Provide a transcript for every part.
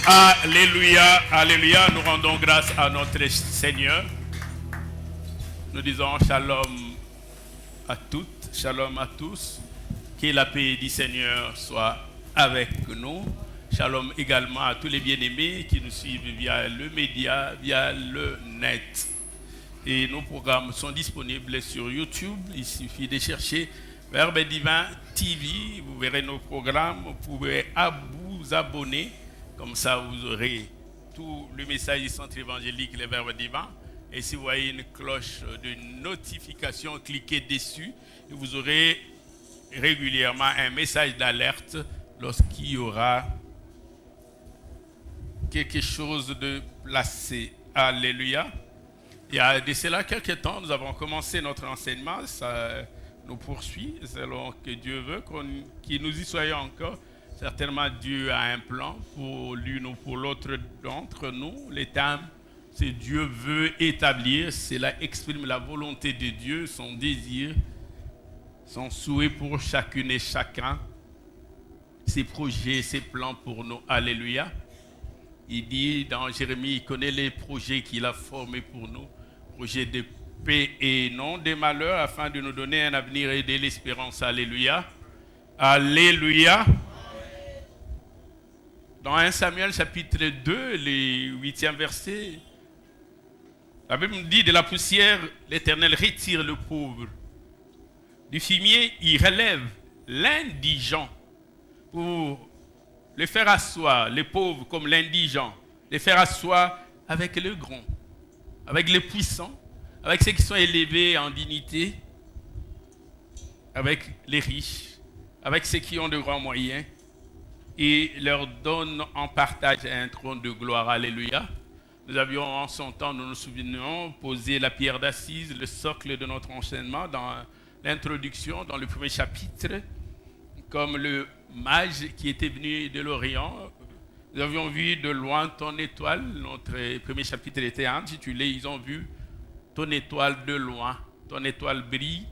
Alléluia, alléluia. Nous rendons grâce à notre Seigneur. Nous disons shalom à toutes, shalom à tous. Que la paix du Seigneur soit avec nous. Shalom également à tous les bien-aimés qui nous suivent via le média, via le net. Et nos programmes sont disponibles sur YouTube. Il suffit de chercher Verbe Divin TV. Vous verrez nos programmes. Vous pouvez vous abonner. Comme ça, vous aurez tout le message du centre évangélique, les Verbes Divins. Et si vous voyez une cloche de notification, cliquez dessus. Et vous aurez régulièrement un message d'alerte lorsqu'il y aura quelque chose de placé. Alléluia. Il y a de cela quelques temps, nous avons commencé notre enseignement. Ça nous poursuit selon que Dieu veut qu'il nous y soyons encore. Certainement, Dieu a un plan pour l'une ou pour l'autre d'entre nous. Les thèmes, c'est Dieu veut établir. Cela exprime la volonté de Dieu, son désir, son souhait pour chacune et chacun, ses projets, ses plans pour nous. Alléluia. Il dit dans Jérémie, il connaît les projets qu'il a formés pour nous, projets de paix et non de malheur, afin de nous donner un avenir et de l'espérance. Alléluia. Alléluia. Dans 1 Samuel chapitre 2, le 8e verset, la Bible nous dit, de la poussière, l'Éternel retire le pauvre. Du fumier, il relève l'indigent pour le faire asseoir, les pauvres comme l'indigent, les faire asseoir avec le grand, avec les puissants, avec ceux qui sont élevés en dignité, avec les riches, avec ceux qui ont de grands moyens, et leur donne en partage un trône de gloire. Alléluia. Nous avions en son temps, nous nous souvenons, posé la pierre d'assise, le socle de notre enseignement dans l'introduction, dans le premier chapitre, comme le mage qui était venu de l'Orient. Nous avions vu de loin ton étoile. Notre premier chapitre était intitulé « Ils ont vu ton étoile de loin. Ton étoile brille.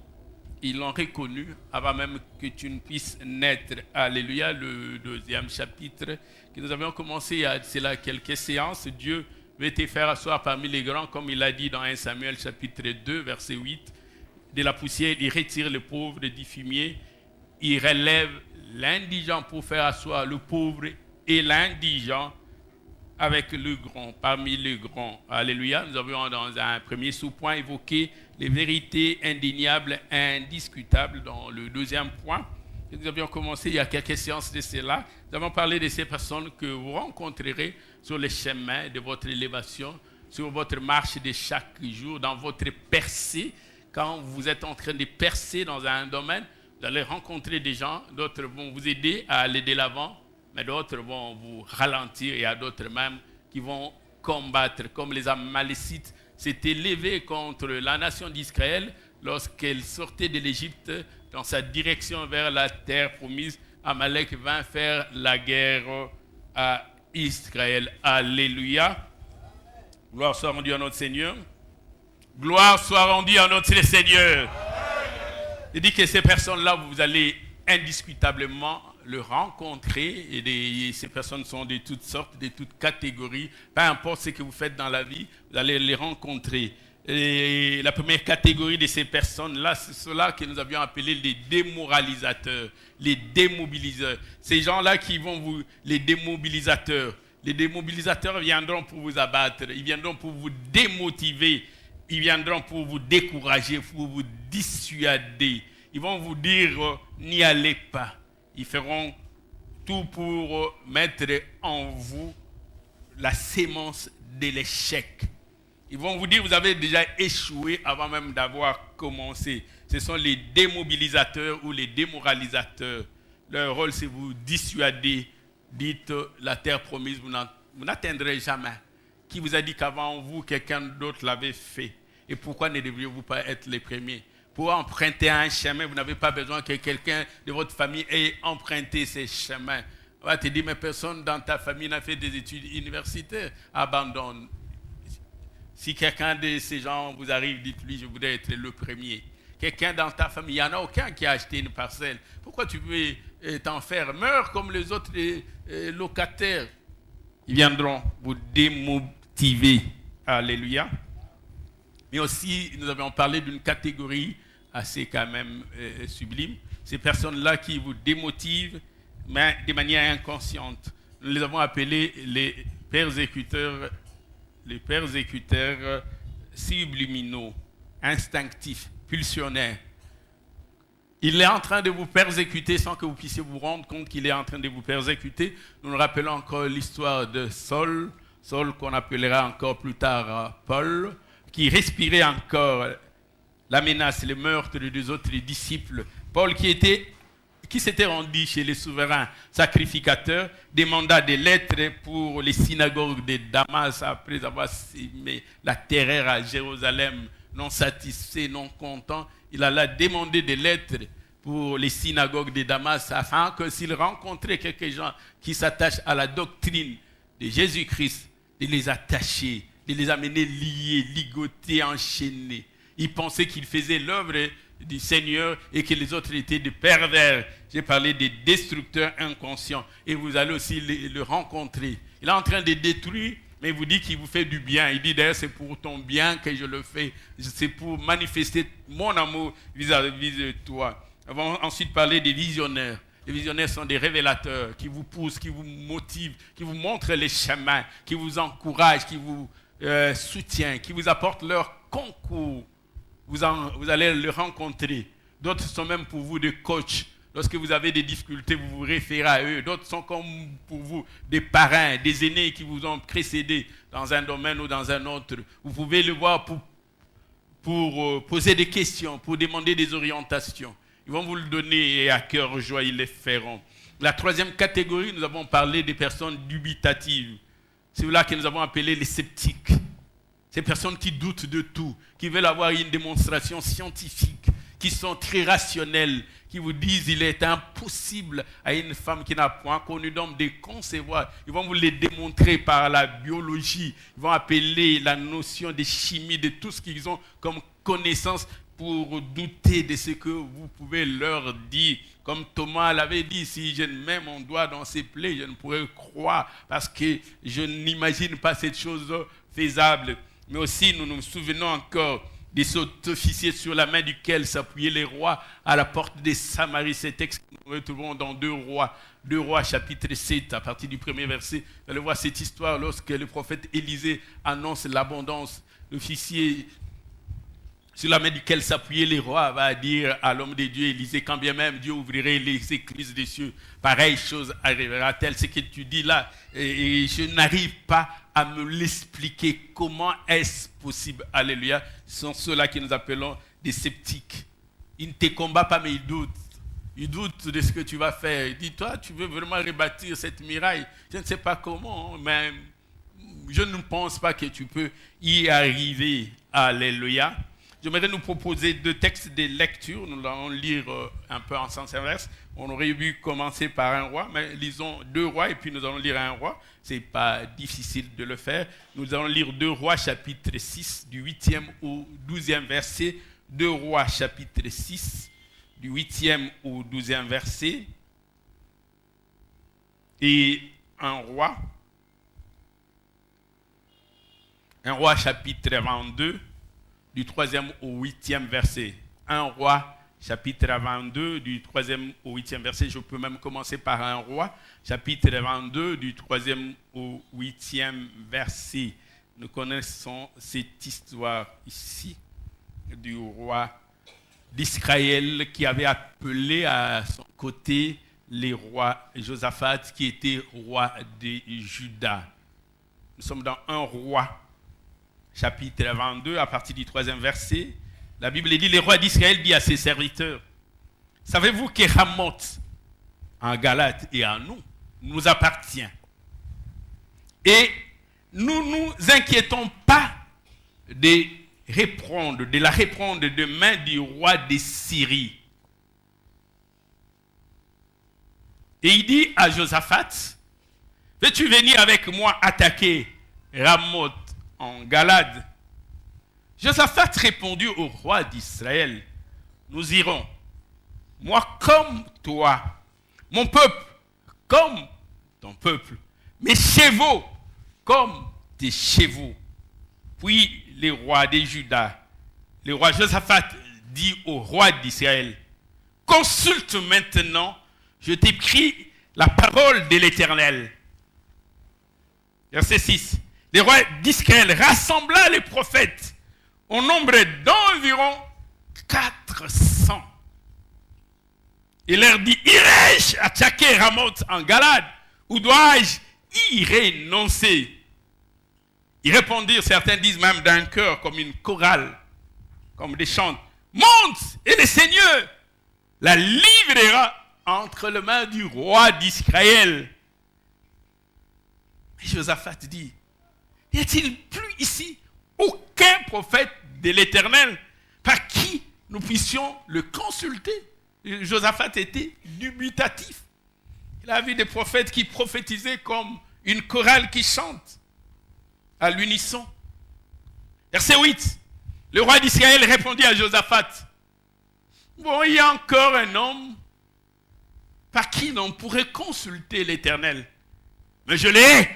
Ils l'ont reconnu avant même que tu ne puisses naître. » Alléluia. Le deuxième chapitre que nous avions commencé il y a cela quelques séances. Dieu veut te faire asseoir parmi les grands, comme il a dit dans 1 Samuel chapitre 2, verset 8. De la poussière, il retire le pauvre du fumier. Il relève l'indigent pour faire asseoir le pauvre et l'indigent avec le grand, parmi les grands. Alléluia. Nous avions dans un premier sous-point évoqué les vérités indéniables, indiscutables dans le deuxième point. Nous avions commencé il y a quelques séances de cela. Nous avons parlé de ces personnes que vous rencontrerez sur les chemins de votre élévation, sur votre marche de chaque jour, dans votre percée. Quand vous êtes en train de percer dans un domaine, vous allez rencontrer des gens, d'autres vont vous aider à aller de l'avant, mais d'autres vont vous ralentir, et il y a d'autres même qui vont combattre, comme les Amalécites s'étaient levés contre la nation d'Israël lorsqu'elle sortait de l'Égypte dans sa direction vers la terre promise. Amalek vint faire la guerre à Israël. Alléluia. Gloire soit rendue à notre Seigneur. Gloire soit rendue à notre Seigneur. Il dit que ces personnes-là, vous allez indiscutablement le rencontrer, et ces personnes sont de toutes sortes, de toutes catégories. Peu importe ce que vous faites dans la vie, vous allez les rencontrer. Et la première catégorie de ces personnes-là, c'est ceux-là que nous avions appelés les démoralisateurs, les démobiliseurs. Ces gens-là qui vont vous, les démobilisateurs. Les démobilisateurs viendront pour vous abattre, ils viendront pour vous démotiver, ils viendront pour vous décourager, pour vous dissuader. Ils vont vous dire n'y allez pas. Ils feront tout pour mettre en vous la sémence de l'échec. Ils vont vous dire vous avez déjà échoué avant même d'avoir commencé. Ce sont les démobilisateurs ou les démoralisateurs. Leur rôle, c'est vous dissuader. Dites la terre promise, vous n'atteindrez jamais. Qui vous a dit qu'avant vous, quelqu'un d'autre l'avait fait? Et pourquoi ne devriez-vous pas être les premiers? Pour emprunter un chemin, vous n'avez pas besoin que quelqu'un de votre famille ait emprunté ces chemins. On va te dire, mais personne dans ta famille n'a fait des études universitaires. Abandonne. Si quelqu'un de ces gens vous arrive, dites-lui, je voudrais être le premier. Quelqu'un dans ta famille, il n'y en a aucun qui a acheté une parcelle. Pourquoi tu veux t'en faire? Meurs comme les autres locataires. Ils viendront vous démotiver. Alléluia. Mais aussi, nous avons parlé d'une catégorie assez quand même sublime. Ces personnes-là qui vous démotivent, mais de manière inconsciente. Nous les avons appelés les persécuteurs subliminaux, instinctifs, pulsionnaires. Il est en train de vous persécuter sans que vous puissiez vous rendre compte qu'il est en train de vous persécuter. Nous nous rappelons encore l'histoire de Saul qu'on appellera encore plus tard Paul, qui respirait encore la menace, le meurtre de deux autres disciples. Paul qui s'était rendu chez les souverains sacrificateurs, demanda des lettres pour les synagogues de Damas après avoir semé la terreur à Jérusalem, non satisfait, non content. Il alla demander des lettres pour les synagogues de Damas afin que s'il rencontrait quelques gens qui s'attachent à la doctrine de Jésus-Christ, de les attacher, de les amener liés, ligotés, enchaînés. Il pensait qu'il faisait l'œuvre du Seigneur et que les autres étaient des pervers. J'ai parlé des destructeurs inconscients et vous allez aussi le rencontrer. Il est en train de détruire, mais il vous dit qu'il vous fait du bien. Il dit d'ailleurs c'est pour ton bien que je le fais. C'est pour manifester mon amour vis-à-vis de toi. On va ensuite parler des visionnaires. Les visionnaires sont des révélateurs qui vous poussent, qui vous motivent, qui vous montrent les chemins, qui vous encouragent, qui vous soutiennent, qui vous apportent leur concours. Vous allez le rencontrer. D'autres sont même pour vous des coachs. Lorsque vous avez des difficultés, vous vous référez à eux. D'autres sont comme pour vous des parrains, des aînés qui vous ont précédé dans un domaine ou dans un autre. Vous pouvez le voir pour poser des questions, pour demander des orientations. Ils vont vous le donner et à cœur joie, ils les feront. La troisième catégorie, nous avons parlé des personnes dubitatives. C'est là que nous avons appelé les sceptiques. Ces personnes qui doutent de tout, qui veulent avoir une démonstration scientifique, qui sont très rationnelles, qui vous disent qu'il est impossible à une femme qui n'a point connu d'homme de concevoir. Ils vont vous les démontrer par la biologie. Ils vont appeler la notion de chimie, de tout ce qu'ils ont comme connaissance pour douter de ce que vous pouvez leur dire. Comme Thomas l'avait dit, si je ne mets mon doigt dans ses plaies, je ne pourrais croire parce que je n'imagine pas cette chose faisable. Mais aussi, nous nous souvenons encore de cet officier sur la main duquel s'appuyaient les rois à la porte de Samarie. Ces textes que nous retrouvons dans 2 Rois chapitre 7, à partir du premier verset. Vous allez voir cette histoire lorsque le prophète Élisée annonce l'abondance. L'officier sur la main duquel s'appuyaient les rois va dire à l'homme de Dieu, Élisée, quand bien même Dieu ouvrirait les écluses des cieux, pareille chose arrivera-t-elle. Ce que tu dis là, et je n'arrive pas à me l'expliquer. Comment est-ce possible? Alléluia. Ce sont ceux-là que nous appelons des sceptiques. Ils ne te combattent pas, mais ils doutent. Ils doutent de ce que tu vas faire. Dis-toi, tu veux vraiment rebâtir cette muraille. Je ne sais pas comment, mais je ne pense pas que tu peux y arriver. Alléluia. J'aimerais nous proposer 2 textes de lecture. Nous allons lire un peu en sens inverse. On aurait dû commencer par un roi, mais lisons 2 rois et puis nous allons lire un roi. Ce n'est pas difficile de le faire. Nous allons lire 2 rois chapitre 6 du 8e au 12e verset. 2 rois chapitre 6 du 8e au 12e verset. Et un roi chapitre 22 du 3e au 8e verset. 1 roi, chapitre 22, du 3e au 8e verset. Je peux même commencer par 1 roi, chapitre 22, du 3e au 8e verset. Nous connaissons cette histoire ici du roi d'Israël qui avait appelé à son côté les rois Josaphat qui était roi de Juda. Nous sommes dans 1 roi, chapitre 22, à partir du 3e verset. La Bible dit, le roi d'Israël dit à ses serviteurs, savez-vous que Ramoth, en Galate et à nous appartient. Et nous ne nous inquiétons pas de la reprendre de main du roi de Syrie. Et il dit à Josaphat, veux-tu venir avec moi attaquer Ramoth en Galade? Josaphat répondit au roi d'Israël, nous irons, moi comme toi, mon peuple comme ton peuple, mes chevaux comme des chevaux. Puis les rois de Juda, le roi Josaphat dit au roi d'Israël, consulte maintenant, je t'écris la parole de l'Éternel. Verset 6. Le roi d'Israël rassembla les prophètes au nombre d'environ 400. Il leur dit, irai-je attaquer Ramoth en Galade ou dois-je y renoncer? Ils répondirent, certains disent même d'un cœur, comme une chorale, comme des chants. Monte et le Seigneur la livrera entre les mains du roi d'Israël. Et Josaphat dit, y a-t-il plus ici aucun prophète de l'Éternel par qui nous puissions le consulter? Josaphat était dubitatif. Il a vu des prophètes qui prophétisaient comme une chorale qui chante à l'unisson. Verset 8. Le roi d'Israël répondit à Josaphat, bon, il y a encore un homme par qui l'on pourrait consulter l'Éternel. Mais je l'ai,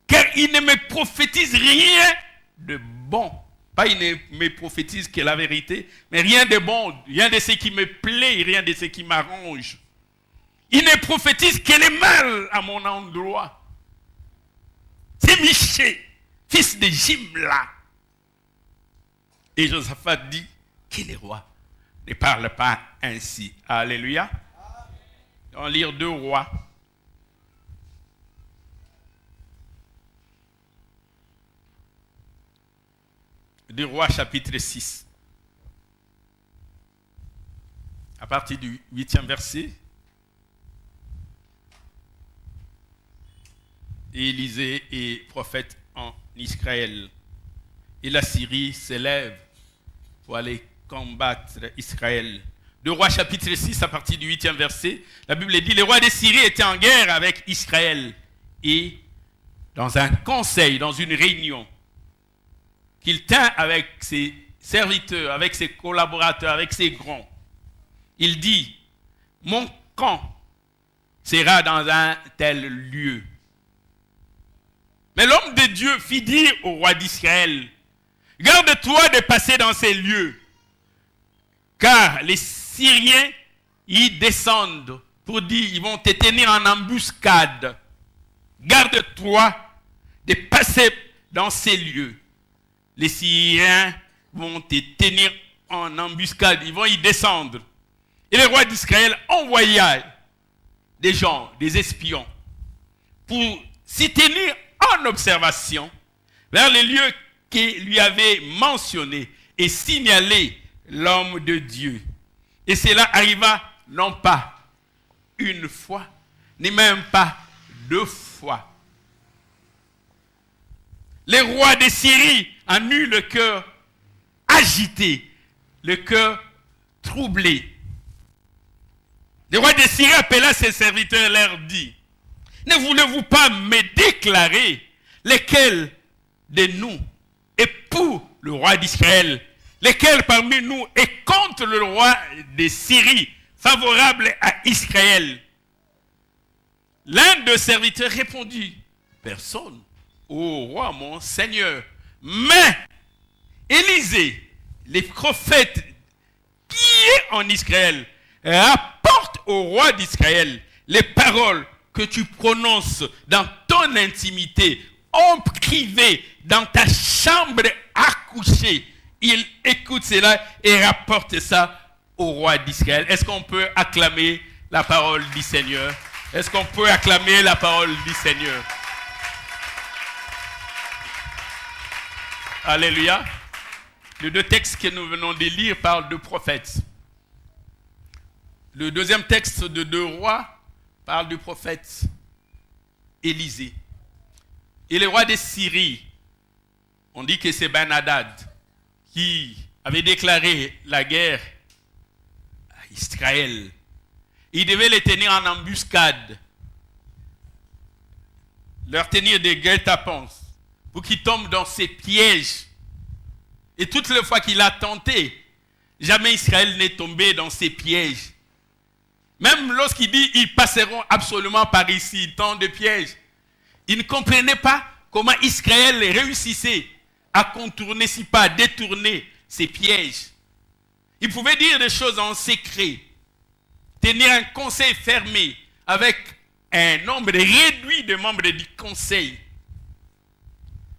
car il ne me prophétise rien de bon. Pas il ne me prophétise que la vérité, mais rien de bon, rien de ce qui me plaît, rien de ce qui m'arrange. Il ne prophétise que le mal à mon endroit. C'est Michée, fils de Jimla. Et Josaphat dit que le roi ne parle pas ainsi. Alléluia. On va lire 2 Rois. Deux Rois chapitre 6. À partir du 8e verset. Élisée est prophète en Israël. Et la Syrie s'élève pour aller combattre Israël. 2 Rois chapitre 6 à partir du 8e verset. La Bible dit, les rois de Syrie étaient en guerre avec Israël. Et dans un conseil, dans une réunion, qu'il tint avec ses serviteurs, avec ses collaborateurs, avec ses grands, il dit, mon camp sera dans un tel lieu. Mais l'homme de Dieu fit dire au roi d'Israël, garde-toi de passer dans ces lieux, car les Syriens y descendent pour dire, ils vont te tenir en embuscade. Garde-toi de passer dans ces lieux. Les Syriens vont te tenir en embuscade, ils vont y descendre. Et le roi d'Israël envoya des gens, des espions, pour s'y tenir en observation vers les lieux qu'il lui avait mentionnés et signaler l'homme de Dieu. Et cela arriva non pas une fois, ni même pas 2 fois. Les rois de Syrie en eurent le cœur agité, le cœur troublé. Le roi de Syrie appela ses serviteurs et leur dit, ne voulez-vous pas me déclarer lesquels de nous est pour le roi d'Israël, lesquels parmi nous est contre le roi de Syrie, favorable à Israël? L'un des serviteurs répondit, personne, ô roi mon Seigneur, mais Élisée, les prophètes qui est en Israël, rapporte au roi d'Israël les paroles que tu prononces dans ton intimité, en privé, dans ta chambre à coucher. Il écoute cela et rapporte ça au roi d'Israël. Est-ce qu'on peut acclamer la parole du Seigneur? Est-ce qu'on peut acclamer la parole du Seigneur? Alléluia. Les 2 textes que nous venons de lire parlent de prophètes. Le 2e texte de 2 Rois parle du prophète Élisée. Et le roi de Syrie, on dit que c'est Ben-Hadad qui avait déclaré la guerre à Israël. Il devait les tenir en embuscade, leur tenir des guet-apens pour qu'ils tombent dans ces pièges. Et toutes les fois qu'il a tenté, jamais Israël n'est tombé dans ces pièges. Même lorsqu'il dit ils passeront absolument par ici, tant de pièges, Ils ne comprenaient pas comment Israël réussissait à contourner, si pas à détourner ses pièges. Ils pouvaient dire des choses en secret, tenir un conseil fermé avec un nombre réduit de membres du conseil.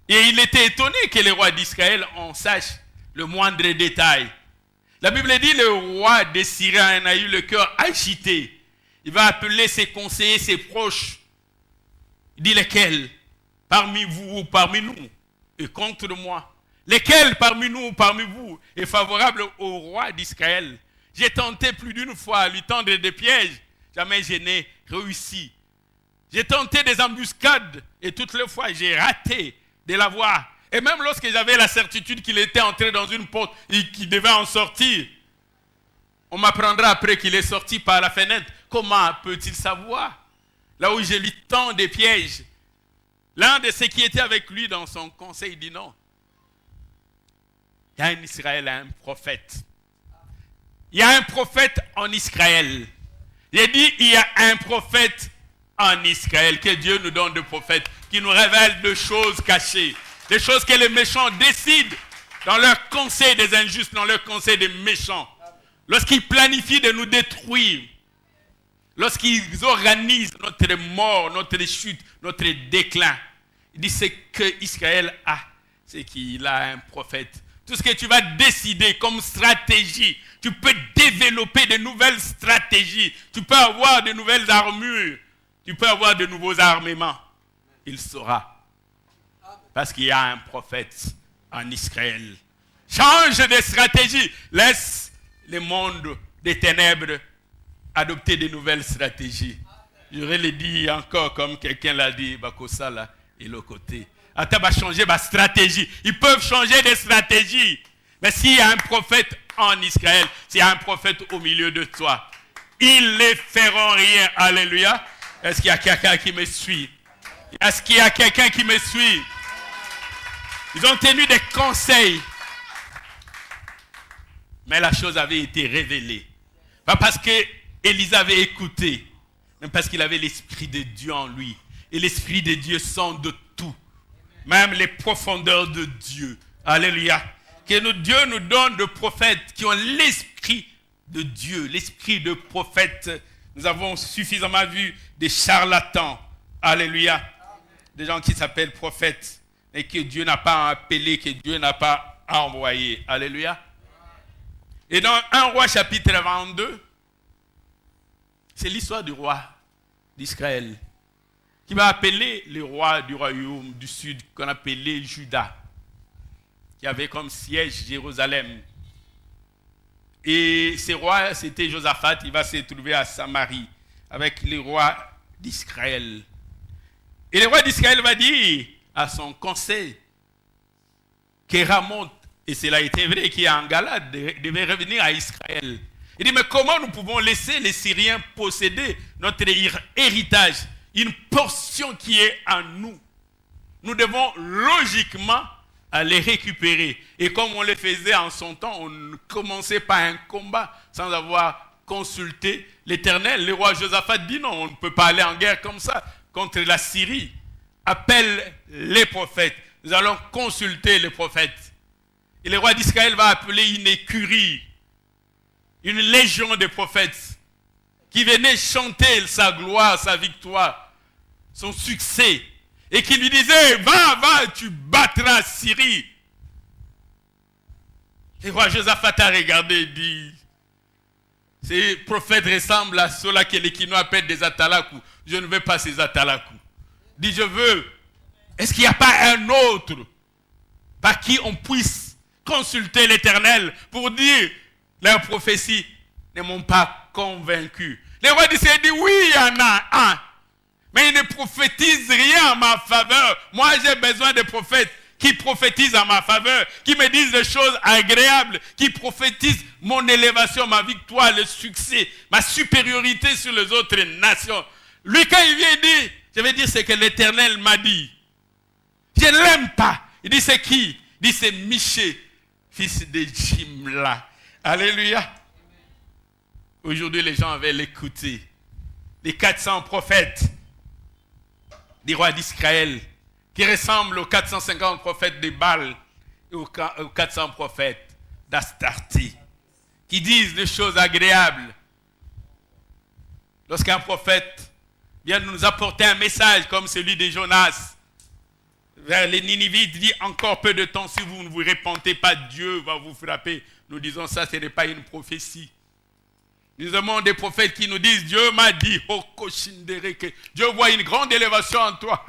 Et il était étonné que les rois d'Israël en sachent le moindre détail. La Bible dit le roi des Syriens a eu le cœur agité. Il va appeler ses conseillers, ses proches. Il dit lesquels parmi vous ou parmi nous est contre moi. Lesquels parmi nous ou parmi vous est favorable au roi d'Israël. J'ai tenté plus d'une fois à lui tendre des pièges. Jamais je n'ai réussi. J'ai tenté des embuscades et toutes les fois j'ai raté de l'avoir. Et même lorsque j'avais la certitude qu'il était entré dans une porte et qu'il devait en sortir, on m'apprendra après qu'il est sorti par la fenêtre. Comment peut-il savoir? Là où je lui tends des pièges. L'un de ceux qui étaient avec lui dans son conseil dit non. Il y a en Israël un prophète. Il y a un prophète en Israël. J'ai dit, il y a un prophète en Israël. Que Dieu nous donne de prophètes qui nous révèlent de choses cachées. Des choses que les méchants décident dans leur conseil des injustes, dans leur conseil des méchants. Lorsqu'ils planifient de nous détruire, lorsqu'ils organisent notre mort, notre chute, notre déclin, il dit ce qu'Israël a, c'est qu'il a un prophète. Tout ce que tu vas décider comme stratégie, tu peux développer de nouvelles stratégies, tu peux avoir de nouvelles armures, tu peux avoir de nouveaux armements. Il saura. Parce qu'il y a un prophète en Israël. Change de stratégie. Laisse le monde des ténèbres adopter de nouvelles stratégies. Je vais le dire encore comme quelqu'un l'a dit, Bakosala et le côté. Attends, va changer ma stratégie. Ils peuvent changer de stratégie. Mais s'il y a un prophète en Israël, s'il y a un prophète au milieu de toi, ils ne les feront rien. Alléluia. Est-ce qu'il y a quelqu'un qui me suit? Est-ce qu'il y a quelqu'un qui me suit? Ils ont tenu des conseils. Mais la chose avait été révélée. Pas parce qu'Élise avait écouté, mais parce qu'il avait l'Esprit de Dieu en lui. Et l'Esprit de Dieu sent de tout. Même les profondeurs de Dieu. Alléluia. Que Dieu nous donne de prophètes qui ont l'Esprit de Dieu, l'Esprit de prophète. Nous avons suffisamment vu des charlatans. Alléluia. Des gens qui s'appellent prophètes. Et que Dieu n'a pas appelé, que Dieu n'a pas envoyé. Alléluia. Et dans 1 Roi chapitre 22, c'est l'histoire du roi d'Israël qui va appeler le roi du royaume du sud qu'on appelait Juda, qui avait comme siège Jérusalem. Et ce roi, c'était Josaphat, il va se trouver à Samarie avec les rois d'Israël. Et le roi d'Israël va dire à son conseil que Ramoth, et cela a été vrai, qui est en Galade, devait revenir à Israël. Il dit, mais comment nous pouvons laisser les Syriens posséder notre héritage, une portion qui est en nous? Nous devons logiquement aller récupérer. Et comme on le faisait en son temps, on ne commençait pas un combat sans avoir consulté l'Éternel. Le roi Josaphat dit non, on ne peut pas aller en guerre comme ça contre la Syrie. Appelle les prophètes. Nous allons consulter les prophètes. Et le roi d'Israël va appeler une écurie, une légion de prophètes qui venaient chanter sa gloire, sa victoire, son succès. Et qui lui disaient, va, tu battras Syrie. Le roi Josaphat a regardé et dit, ces prophètes ressemblent à ceux-là que les Kinois appellent des atalakou. Je ne veux pas ces atalakou. Il dit, je veux. Est-ce qu'il n'y a pas un autre par qui on puisse consulter l'Éternel pour dire, leurs prophéties ne m'ont pas convaincu. Le roi d'Israël dit, oui, il y en a un. Mais il ne prophétise rien en ma faveur. Moi, j'ai besoin de prophètes qui prophétisent en ma faveur, qui me disent des choses agréables, qui prophétisent mon élévation, ma victoire, le succès, ma supériorité sur les autres nations. Lui, quand il vient dire, je vais dire ce que l'Éternel m'a dit. Je ne l'aime pas. Il dit, c'est qui? Il dit, c'est Michée, fils de Jimla. Alléluia. Aujourd'hui, les gens avaient l'écouté. Les 400 prophètes. des rois d'Israël, qui ressemble aux 450 prophètes de Baal et aux 400 prophètes d'Astarté, qui disent des choses agréables. Lorsqu'un prophète vient nous apporter un message comme celui de Jonas vers les Ninivites, dit encore peu de temps, si vous ne vous repentez pas, Dieu va vous frapper. Nous disons ça, ce n'est pas une prophétie. Nous avons des prophètes qui nous disent, Dieu m'a dit, Dieu voit une grande élévation en toi,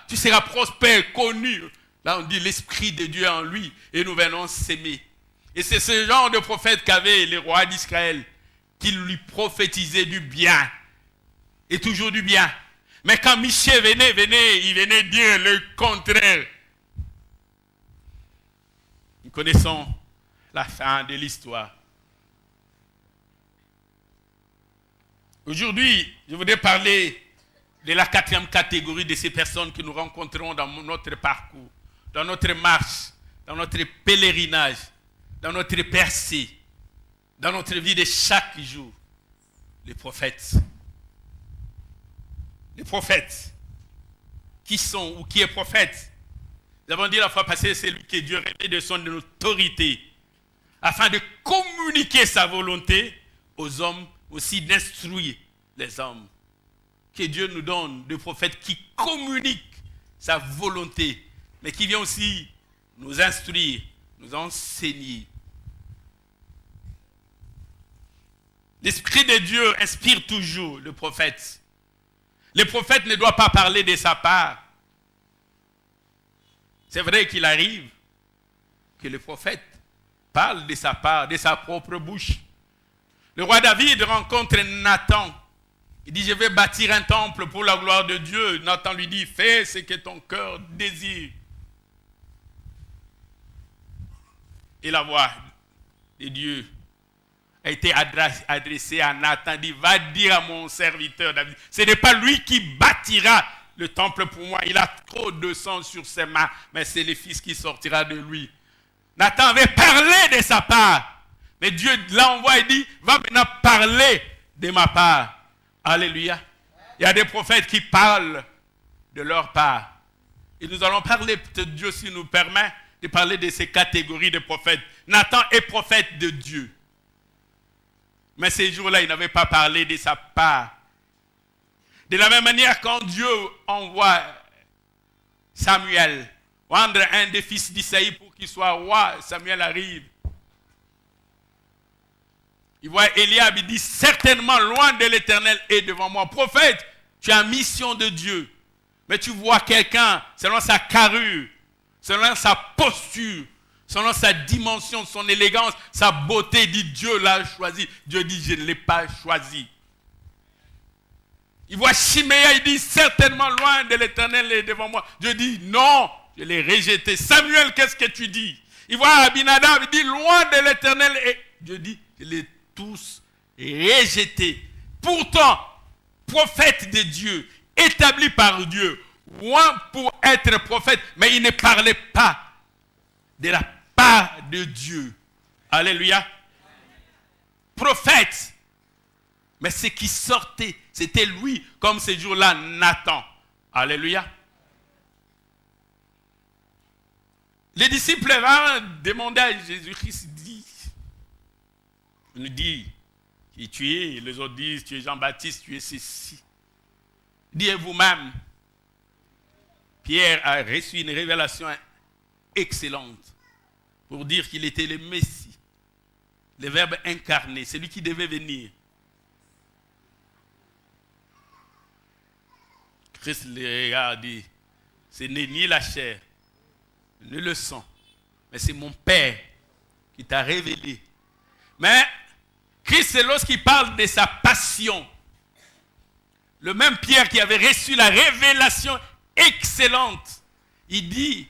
tu seras prospère, connu. Là on dit l'Esprit de Dieu en lui et nous venons s'aimer. Et c'est ce genre de prophète qu'avaient les rois d'Israël, qui lui prophétisaient du bien, et toujours du bien. Mais quand Michée il venait dire le contraire. Nous connaissons la fin de l'histoire. Aujourd'hui, je voudrais parler de la 4e catégorie de ces personnes que nous rencontrons dans notre parcours, dans notre marche, dans notre pèlerinage, dans notre percée, dans notre vie de chaque jour. Les prophètes. Les prophètes. Qui sont ou qui est prophète? Nous avons dit la fois passée, c'est lui que Dieu revêt de son autorité afin de communiquer sa volonté aux hommes, aussi d'instruire les hommes. Que Dieu nous donne des prophètes qui communiquent sa volonté, mais qui vient aussi nous instruire, nous enseigner. L'Esprit de Dieu inspire toujours le prophète. Le prophète ne doit pas parler de sa part. C'est vrai qu'il arrive que le prophète parle de sa part, de sa propre bouche. Le roi David rencontre Nathan. Il dit, je vais bâtir un temple pour la gloire de Dieu. Nathan lui dit, fais ce que ton cœur désire. Et la voix de Dieu a été adressée à Nathan. Il dit, va dire à mon serviteur David, ce n'est pas lui qui bâtira le temple pour moi. Il a trop de sang sur ses mains, mais c'est le fils qui sortira de lui. Nathan avait parlé de sa part. Mais Dieu l'envoie et dit, va maintenant parler de ma part. Alléluia. Il y a des prophètes qui parlent de leur part. Et nous allons parler, peut-être Dieu s'il nous permet, de parler de ces catégories de prophètes. Nathan est prophète de Dieu. Mais ces jours-là, il n'avait pas parlé de sa part. De la même manière, quand Dieu envoie Samuel, rendre un des fils d'Isaïe pour qu'il soit roi, Samuel arrive. Il voit Eliab, il dit, certainement loin de l'Éternel est devant moi. Prophète, tu as mission de Dieu. Mais tu vois quelqu'un, selon sa carrure, selon sa posture, selon sa dimension, son élégance, sa beauté, il dit, Dieu l'a choisi. Dieu dit, je ne l'ai pas choisi. Il voit Chiméa, il dit, certainement loin de l'Éternel est devant moi. Dieu dit, non, je l'ai rejeté. Samuel, qu'est-ce que tu dis? Il voit Abinadab, il dit, loin de l'Éternel est... Dieu dit, je l'ai tous rejetés. Pourtant, prophète de Dieu, établi par Dieu, loin pour être prophète, mais il ne parlait pas de la part de Dieu. Alléluia. Prophète. Mais ce qui sortait, c'était lui, comme ce jour-là, Nathan. Alléluia. Les disciples vont demander à Jésus-Christ, il nous dit qui tu es, les autres disent tu es Jean-Baptiste, tu es ceci. Dites vous-même, Pierre a reçu une révélation excellente pour dire qu'il était le Messie, le Verbe incarné, celui qui devait venir. Christ le regarde et dit, ce n'est ni la chair, ni le sang, mais c'est mon Père qui t'a révélé. Mais Christ, c'est lorsqu'il parle de sa passion. Le même Pierre qui avait reçu la révélation excellente, il dit,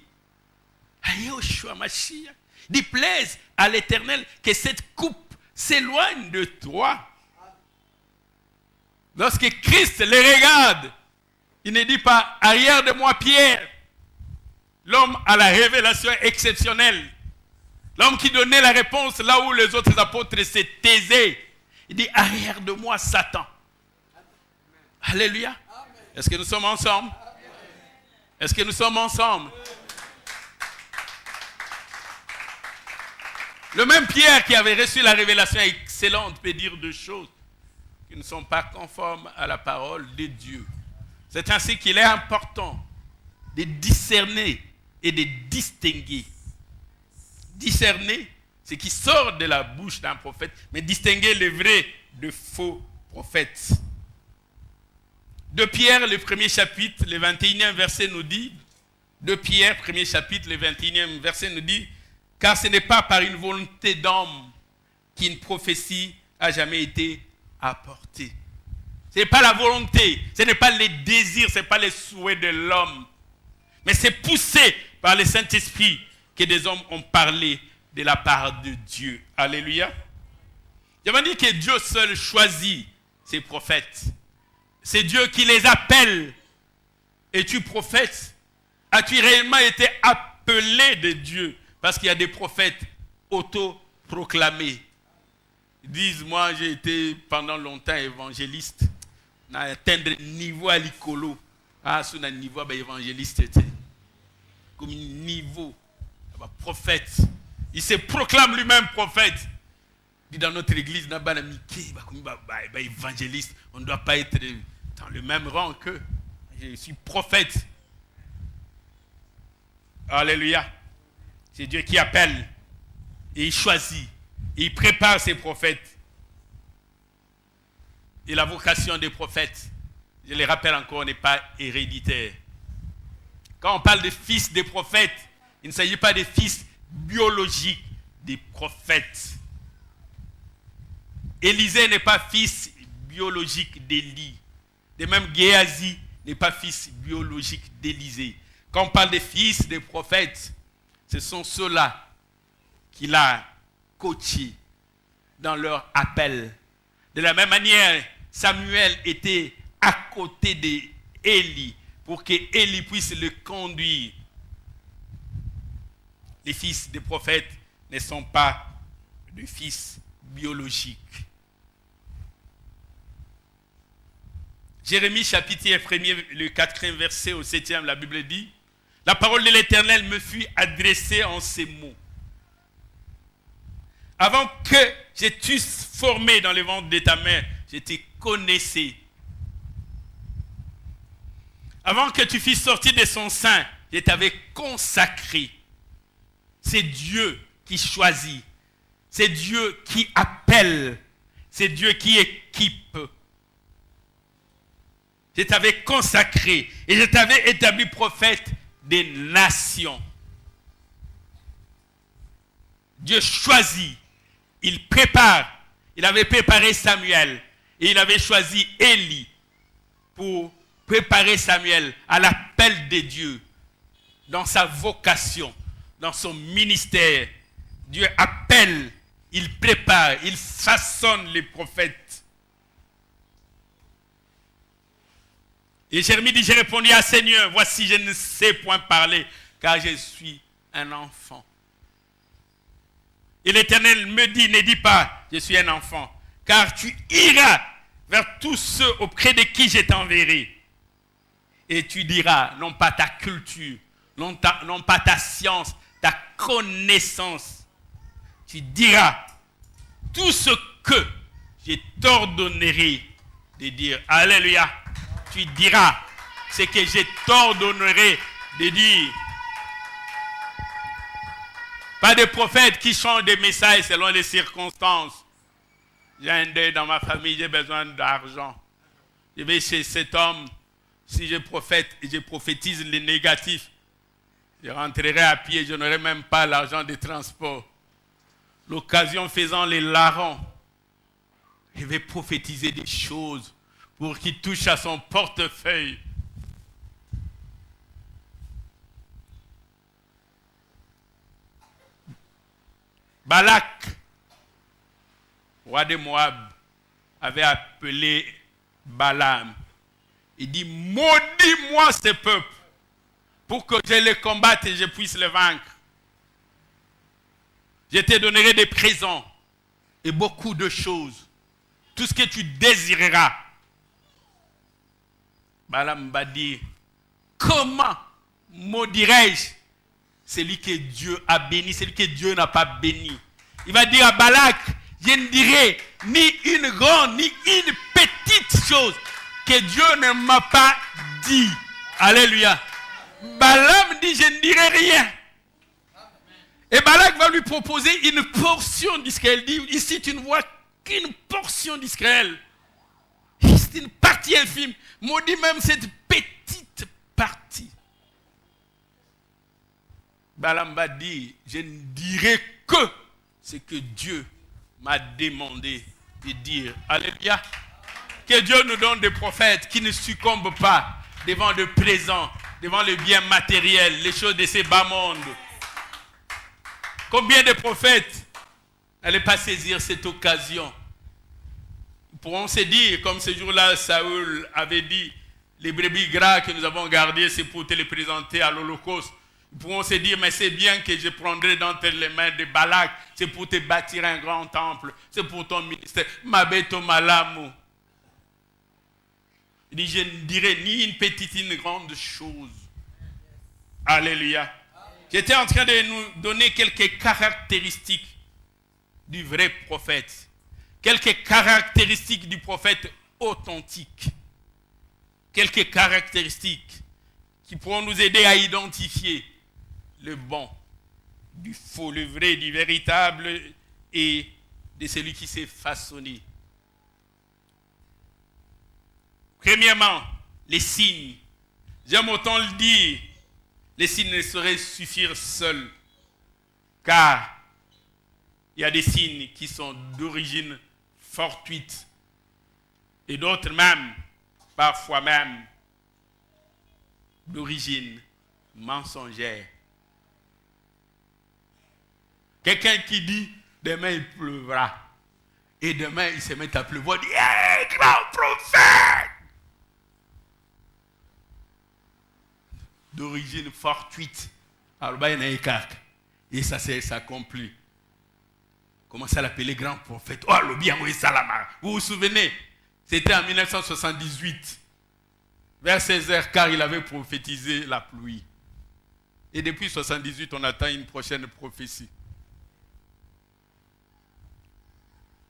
Yoshua Mashiach, il plaise à l'Éternel que cette coupe s'éloigne de toi. Lorsque Christ les regarde, il ne dit pas, arrière de moi Pierre, l'homme à la révélation exceptionnelle. L'homme qui donnait la réponse là où les autres apôtres se taisaient. Il dit, arrière de moi, Satan. Alléluia. Est-ce que nous sommes ensemble? Est-ce que nous sommes ensemble? Le même Pierre qui avait reçu la révélation excellente peut dire deux choses qui ne sont pas conformes à la parole de Dieu. C'est ainsi qu'il est important de discerner et de distinguer. Discerner ce qui sort de la bouche d'un prophète, mais distinguer les vrais de faux prophètes. De Pierre, le premier chapitre, le 21e verset nous dit, de Pierre, premier chapitre, le 21e verset nous dit, car ce n'est pas par une volonté d'homme qu'une prophétie a jamais été apportée. Ce n'est pas la volonté, ce n'est pas les désirs, ce n'est pas les souhaits de l'homme. Mais c'est poussé par le Saint-Esprit que des hommes ont parlé de la part de Dieu. Alléluia. Je me dis que Dieu seul choisit ses prophètes. C'est Dieu qui les appelle. Es-tu prophète? As-tu réellement été appelé de Dieu? Parce qu'il y a des prophètes auto-proclamés. Ils disent, moi j'ai été pendant longtemps évangéliste. On a atteint un niveau à l'écolo. Ah, sur un niveau évangéliste, comme un niveau prophète. Il se proclame lui-même prophète. Il dit dans notre église, évangéliste, on ne doit pas être dans le même rang que je suis prophète. Alléluia. C'est Dieu qui appelle et il choisit et il prépare ses prophètes. Et la vocation des prophètes, je les rappelle encore, n'est pas héréditaire. Quand on parle de fils des prophètes, il ne s'agit pas des fils biologiques des prophètes. Élisée n'est pas fils biologique d'Élie. De même, Géasi n'est pas fils biologique d'Élisée. Quand on parle des fils des prophètes, ce sont ceux-là qu'il a coachés dans leur appel. De la même manière, Samuel était à côté d'Élie pour que Élie puisse le conduire. Les fils des prophètes ne sont pas des fils biologiques. Jérémie chapitre 1er, le 4e verset au 7e, la Bible dit, la parole de l'Éternel me fut adressée en ces mots. Avant que je t'eusse formé dans le ventre de ta mère, je te connaissais. Avant que tu fusses sorti de son sein, je t'avais consacré. C'est Dieu qui choisit. C'est Dieu qui appelle. C'est Dieu qui équipe. Je t'avais consacré et je t'avais établi prophète des nations. Dieu choisit. Il prépare. Il avait préparé Samuel et il avait choisi Élie pour préparer Samuel à l'appel de Dieu dans sa vocation, dans son ministère. Dieu appelle, il prépare, il façonne les prophètes. Et Jérémie dit, j'ai répondu à Seigneur, voici, je ne sais point parler, car je suis un enfant. Et l'Éternel me dit, ne dis pas, je suis un enfant, car tu iras vers tous ceux auprès de qui je t'enverrai. Et tu diras, non pas ta culture, non pas ta science, ta connaissance. Tu diras tout ce que je t'ordonnerai de dire. Alléluia. Tu diras ce que je t'ordonnerai de dire. Pas de prophètes qui changent des messages selon les circonstances. J'ai un deuil dans ma famille, j'ai besoin d'argent. Je vais chez cet homme. Si je prophétise le négatif, je rentrerai à pied, je n'aurai même pas l'argent de transport. L'occasion faisant les larrons, je vais prophétiser des choses pour qu'il touche à son portefeuille. Balak, roi de Moab, avait appelé Balaam. Il dit, maudis-moi ce peuple pour que je le combatte et je puisse le vaincre. Je te donnerai des présents et beaucoup de choses. Tout ce que tu désireras. Balaam va dire, comment maudirais-je celui que Dieu a béni, celui que Dieu n'a pas béni? Il va dire à Balak, je ne dirai ni une grande, ni une petite chose que Dieu ne m'a pas dit. Alléluia. Balaam dit, je ne dirai rien. Et Balak va lui proposer une portion d'Israël. Il dit, ici tu ne vois qu'une portion d'Israël. C'est une partie infime. Maudit même cette petite partie. Balaam va dire, je ne dirai que ce que Dieu m'a demandé de dire. Alléluia. Que Dieu nous donne des prophètes qui ne succombent pas devant le présent, devant le bien matériel, les choses de ce bas monde. Combien de prophètes n'allaient pas saisir cette occasion? Nous pourrons se dire, comme ce jour-là, Saül avait dit, les brebis gras que nous avons gardés, c'est pour te les présenter à l'Holocauste. Nous pourrons se dire, mais c'est bien que je prendrai dans les mains de Balak, c'est pour te bâtir un grand temple, c'est pour ton ministère. Mabeto malamu. Il dit, je ne dirai ni une petite ni une grande chose. Alléluia. J'étais en train de nous donner quelques caractéristiques du vrai prophète. Quelques caractéristiques du prophète authentique. Quelques caractéristiques qui pourront nous aider à identifier le bon, du faux, le vrai, du véritable et de celui qui s'est façonné. Premièrement, les signes. J'aime autant le dire, les signes ne sauraient suffire seuls, car il y a des signes qui sont d'origine fortuite et d'autres même, parfois même, d'origine mensongère. Quelqu'un qui dit, demain il pleuvra, et demain il se met à pleuvoir, il dit, hey, grand prophète! D'origine fortuite. Alors, il y en a un cac. Et ça s'accomplit. Comment ça l'appeler grand prophète? Oh, le bien Moïse Salama. Vous vous souvenez? C'était en 1978. Vers 16h, car il avait prophétisé la pluie. Et depuis 1978, on attend une prochaine prophétie.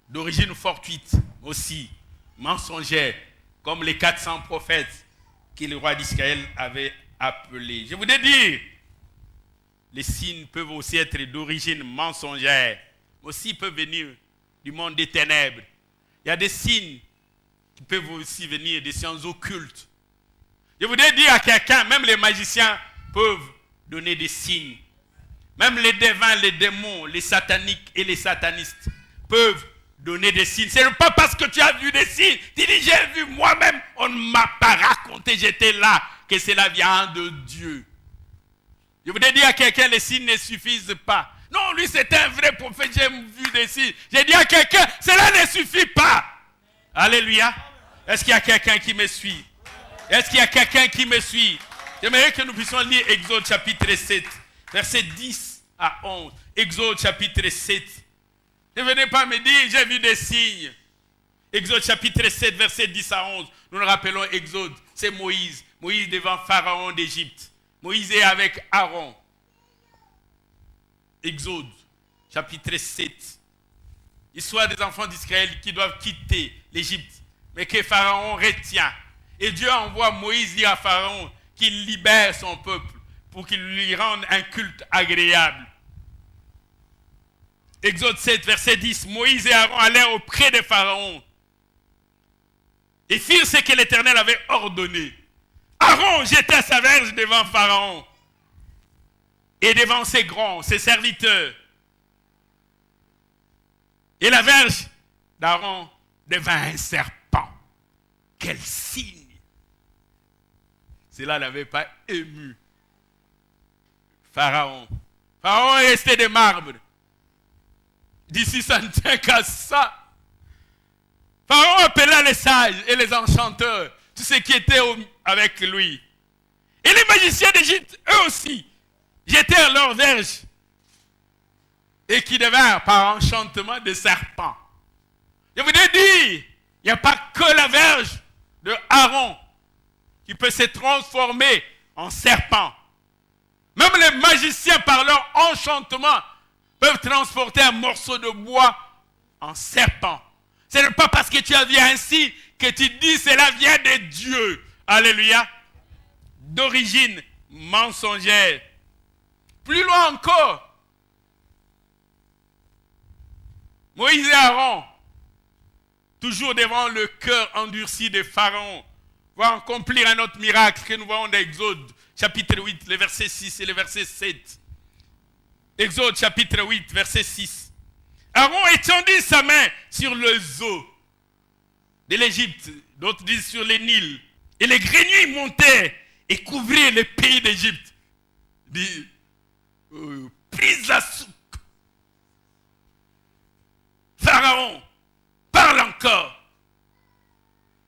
D'origine fortuite aussi, mensongère, comme les 400 prophètes que le roi d'Israël avait appelés. Je voudrais dire, les signes peuvent aussi être d'origine mensongère, mais aussi peuvent venir du monde des ténèbres. Il y a des signes qui peuvent aussi venir des sciences occultes. Je voudrais dire à quelqu'un, même les magiciens peuvent donner des signes. Même les devins, les démons, les sataniques et les satanistes peuvent donner des signes. Ce n'est pas parce que tu as vu des signes, tu dis j'ai vu moi-même, on ne m'a pas raconté, j'étais là, que cela vient de Dieu. Je voudrais dire à quelqu'un, les signes ne suffisent pas. Non, lui c'est un vrai prophète, j'ai vu des signes. J'ai dit à quelqu'un, cela ne suffit pas. Alléluia. Est-ce qu'il y a quelqu'un qui me suit? Est-ce qu'il y a quelqu'un qui me suit? J'aimerais que nous puissions lire Exode chapitre 7, versets 10 à 11. Exode chapitre 7. Ne venez pas me dire, j'ai vu des signes. Exode chapitre 7, versets 10 à 11. Nous nous rappelons Exode, c'est Moïse. Moïse devant Pharaon d'Égypte. Moïse est avec Aaron. Exode, chapitre 7. Histoire des enfants d'Israël qui doivent quitter l'Égypte, mais que Pharaon retient. Et Dieu envoie Moïse dire à Pharaon qu'il libère son peuple pour qu'il lui rende un culte agréable. Exode 7, verset 10. Moïse et Aaron allèrent auprès de Pharaon et firent ce que l'Éternel avait ordonné. Aaron jeta sa verge devant Pharaon et devant ses grands, ses serviteurs. Et la verge d'Aaron devint un serpent. Quel signe! Cela n'avait pas ému Pharaon. Pharaon est resté de marbre. D'ici ça ne tient qu'à ça. Pharaon appela les sages et les enchanteurs, tous ceux qui étaient avec lui. Et les magiciens d'Égypte, eux aussi, jetèrent leurs verges et qui devinrent par enchantement des serpents. Je voudrais dire, il n'y a pas que la verge de Aaron qui qui peut se transformer en serpent. Même les magiciens, par leur enchantement, peuvent transporter un morceau de bois en serpent. Ce n'est pas parce que tu as vu ainsi que tu dis cela vient de Dieu. Alléluia. D'origine mensongère. Plus loin encore, Moïse et Aaron, toujours devant le cœur endurci de Pharaon, vont accomplir un autre miracle que nous voyons dans Exode, chapitre 8, le verset 6 et le verset 7. Exode, chapitre 8, verset 6. Aaron étendit sa main sur les eaux de l'Égypte, d'autres disent sur les Nils, et les grenouilles montaient et couvraient le pays d'Égypte. Prise la soupe. Pharaon, parle encore.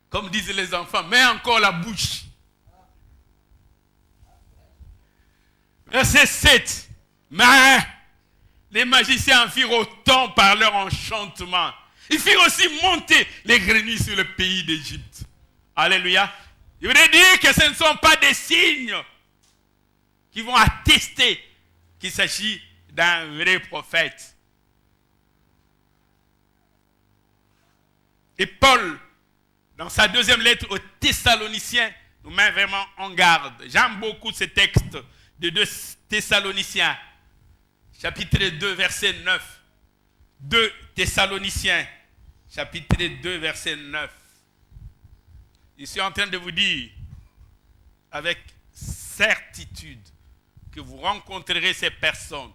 Comme disent les enfants, mets encore la bouche. Verset 7. Mais les magiciens en firent autant par leur enchantement. Ils firent aussi monter les grenouilles sur le pays d'Égypte. Alléluia. Je voudrais dire que ce ne sont pas des signes qui vont attester qu'il s'agit d'un vrai prophète. Et Paul, dans sa deuxième lettre aux Thessaloniciens, nous met vraiment en garde. J'aime beaucoup ce texte de 2 Thessaloniciens, chapitre 2, verset 9. 2 Thessaloniciens, chapitre 2, verset 9. Je suis en train de vous dire, avec certitude, que vous rencontrerez ces personnes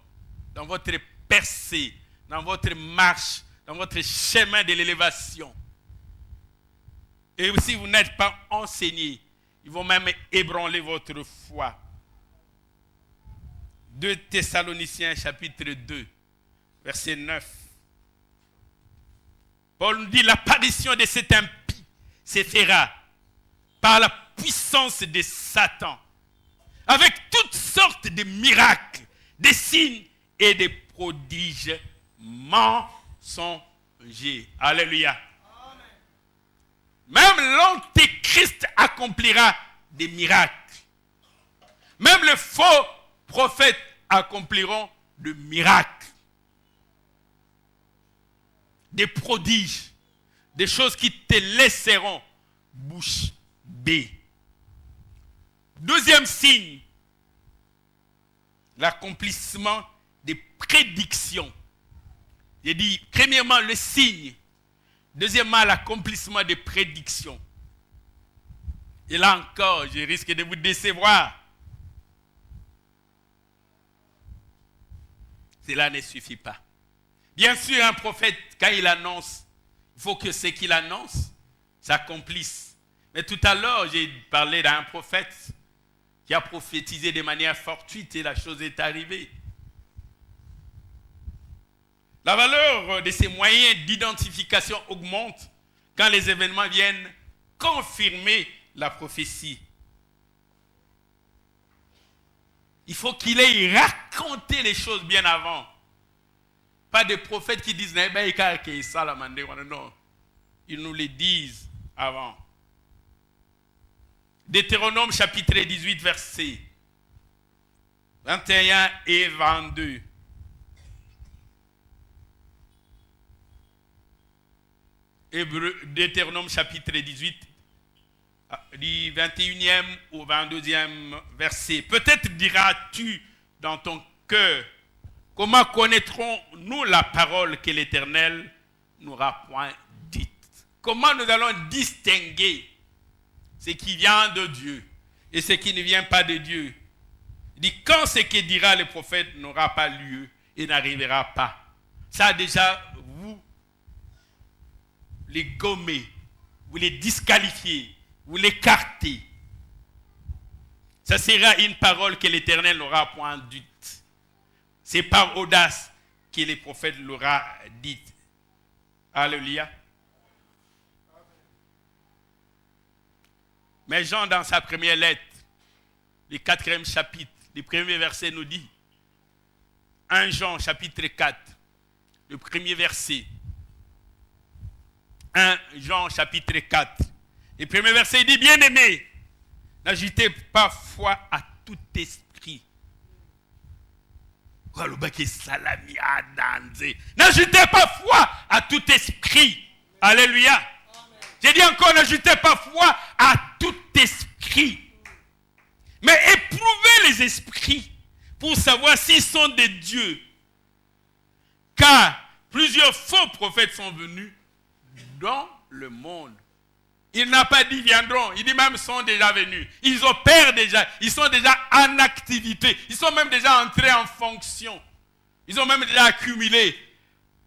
dans votre percée, dans votre marche, dans votre chemin de l'élévation. Et si vous n'êtes pas enseigné, ils vont même ébranler votre foi. 2 Thessaloniciens, chapitre 2, verset 9. Paul nous dit, l'apparition de cet impie se fera par la puissance de Satan, avec toutes sortes de miracles, des signes et des prodiges mensongers. Alléluia. Amen. Même l'antéchrist accomplira des miracles. Même les faux prophètes accompliront des miracles. Des prodiges, des choses qui te laisseront bouche bée. Deuxième signe, l'accomplissement des prédictions. J'ai dit, premièrement, le signe. Deuxièmement, l'accomplissement des prédictions. Et là encore, je risque de vous décevoir. Cela ne suffit pas. Bien sûr, un prophète, quand il annonce, il faut que ce qu'il annonce s'accomplisse. Mais tout à l'heure, j'ai parlé d'un prophète qui a prophétisé de manière fortuite et la chose est arrivée. La valeur de ces moyens d'identification augmente quand les événements viennent confirmer la prophétie. Il faut qu'il ait raconté les choses bien avant. Pas des prophètes qui disent non, ils nous les disent avant. Deutéronome chapitre 18, versets 21 et 22. Deutéronome chapitre 18, du 21e au 22e verset. Peut-être diras-tu dans ton cœur, comment connaîtrons-nous la parole que l'Éternel n'aura point dite? Comment nous allons distinguer ce qui vient de Dieu et ce qui ne vient pas de Dieu? Il dit, quand ce que dira le prophète n'aura pas lieu et n'arrivera pas. Ça déjà, vous les gommez, vous les disqualifiez, vous l'écartez. Ça sera une parole que l'Éternel n'aura point dite. C'est par audace que le prophète l'aura dite. Alléluia. Mais Jean, dans sa première lettre, le 4e chapitre, le premier verset nous dit, 1 Jean chapitre 4, le premier verset, 1 Jean chapitre 4, le premier verset dit, bien-aimé, N'ajoutez pas foi à tout esprit. N'ajoutez pas foi à tout esprit. Alléluia. J'ai dit encore, n'ajoutez pas foi à tout esprit. Mais éprouvez les esprits pour savoir s'ils sont des dieux. Car plusieurs faux prophètes sont venus dans le monde. Il n'a pas dit viendront, il dit même sont déjà venus. Ils opèrent déjà, ils sont déjà en activité. Ils sont même déjà entrés en fonction. Ils ont même déjà accumulé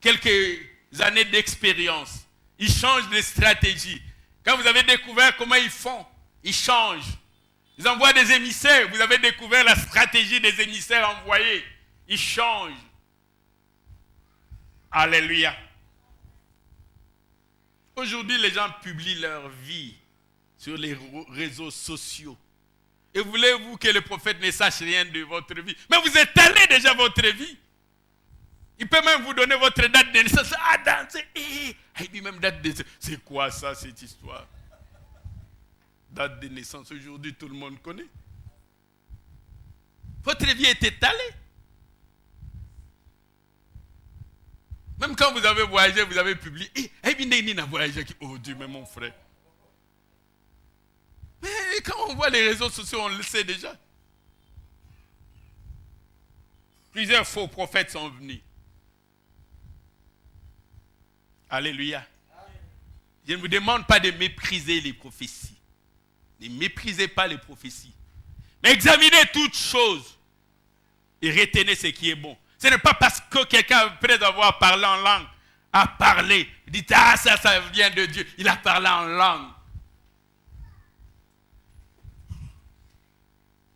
quelques années d'expérience. Ils changent de stratégie. Quand vous avez découvert comment ils font, ils changent. Ils envoient des émissaires. Vous avez découvert la stratégie des émissaires envoyés. Ils changent. Alléluia. Aujourd'hui, les gens publient leur vie sur les réseaux sociaux. Et voulez-vous que le prophète ne sache rien de votre vie? Mais vous étalez déjà votre vie. Il peut même vous donner votre date de naissance. Ah, danser. Il dit même date de naissance. C'est quoi ça, cette histoire? Date de naissance, aujourd'hui, tout le monde connaît. Votre vie est étalée. Même quand vous avez voyagé, vous avez publié. Il a voyagé. Oh Dieu, mais mon frère. Mais quand on voit les réseaux sociaux, on le sait déjà. Plusieurs faux prophètes sont venus. Alléluia. Je ne vous demande pas de mépriser les prophéties. Ne méprisez pas les prophéties. Mais examinez toutes choses et retenez ce qui est bon. Ce n'est pas parce que quelqu'un, après avoir parlé en langue, a parlé. Dites, ça vient de Dieu. Il a parlé en langue.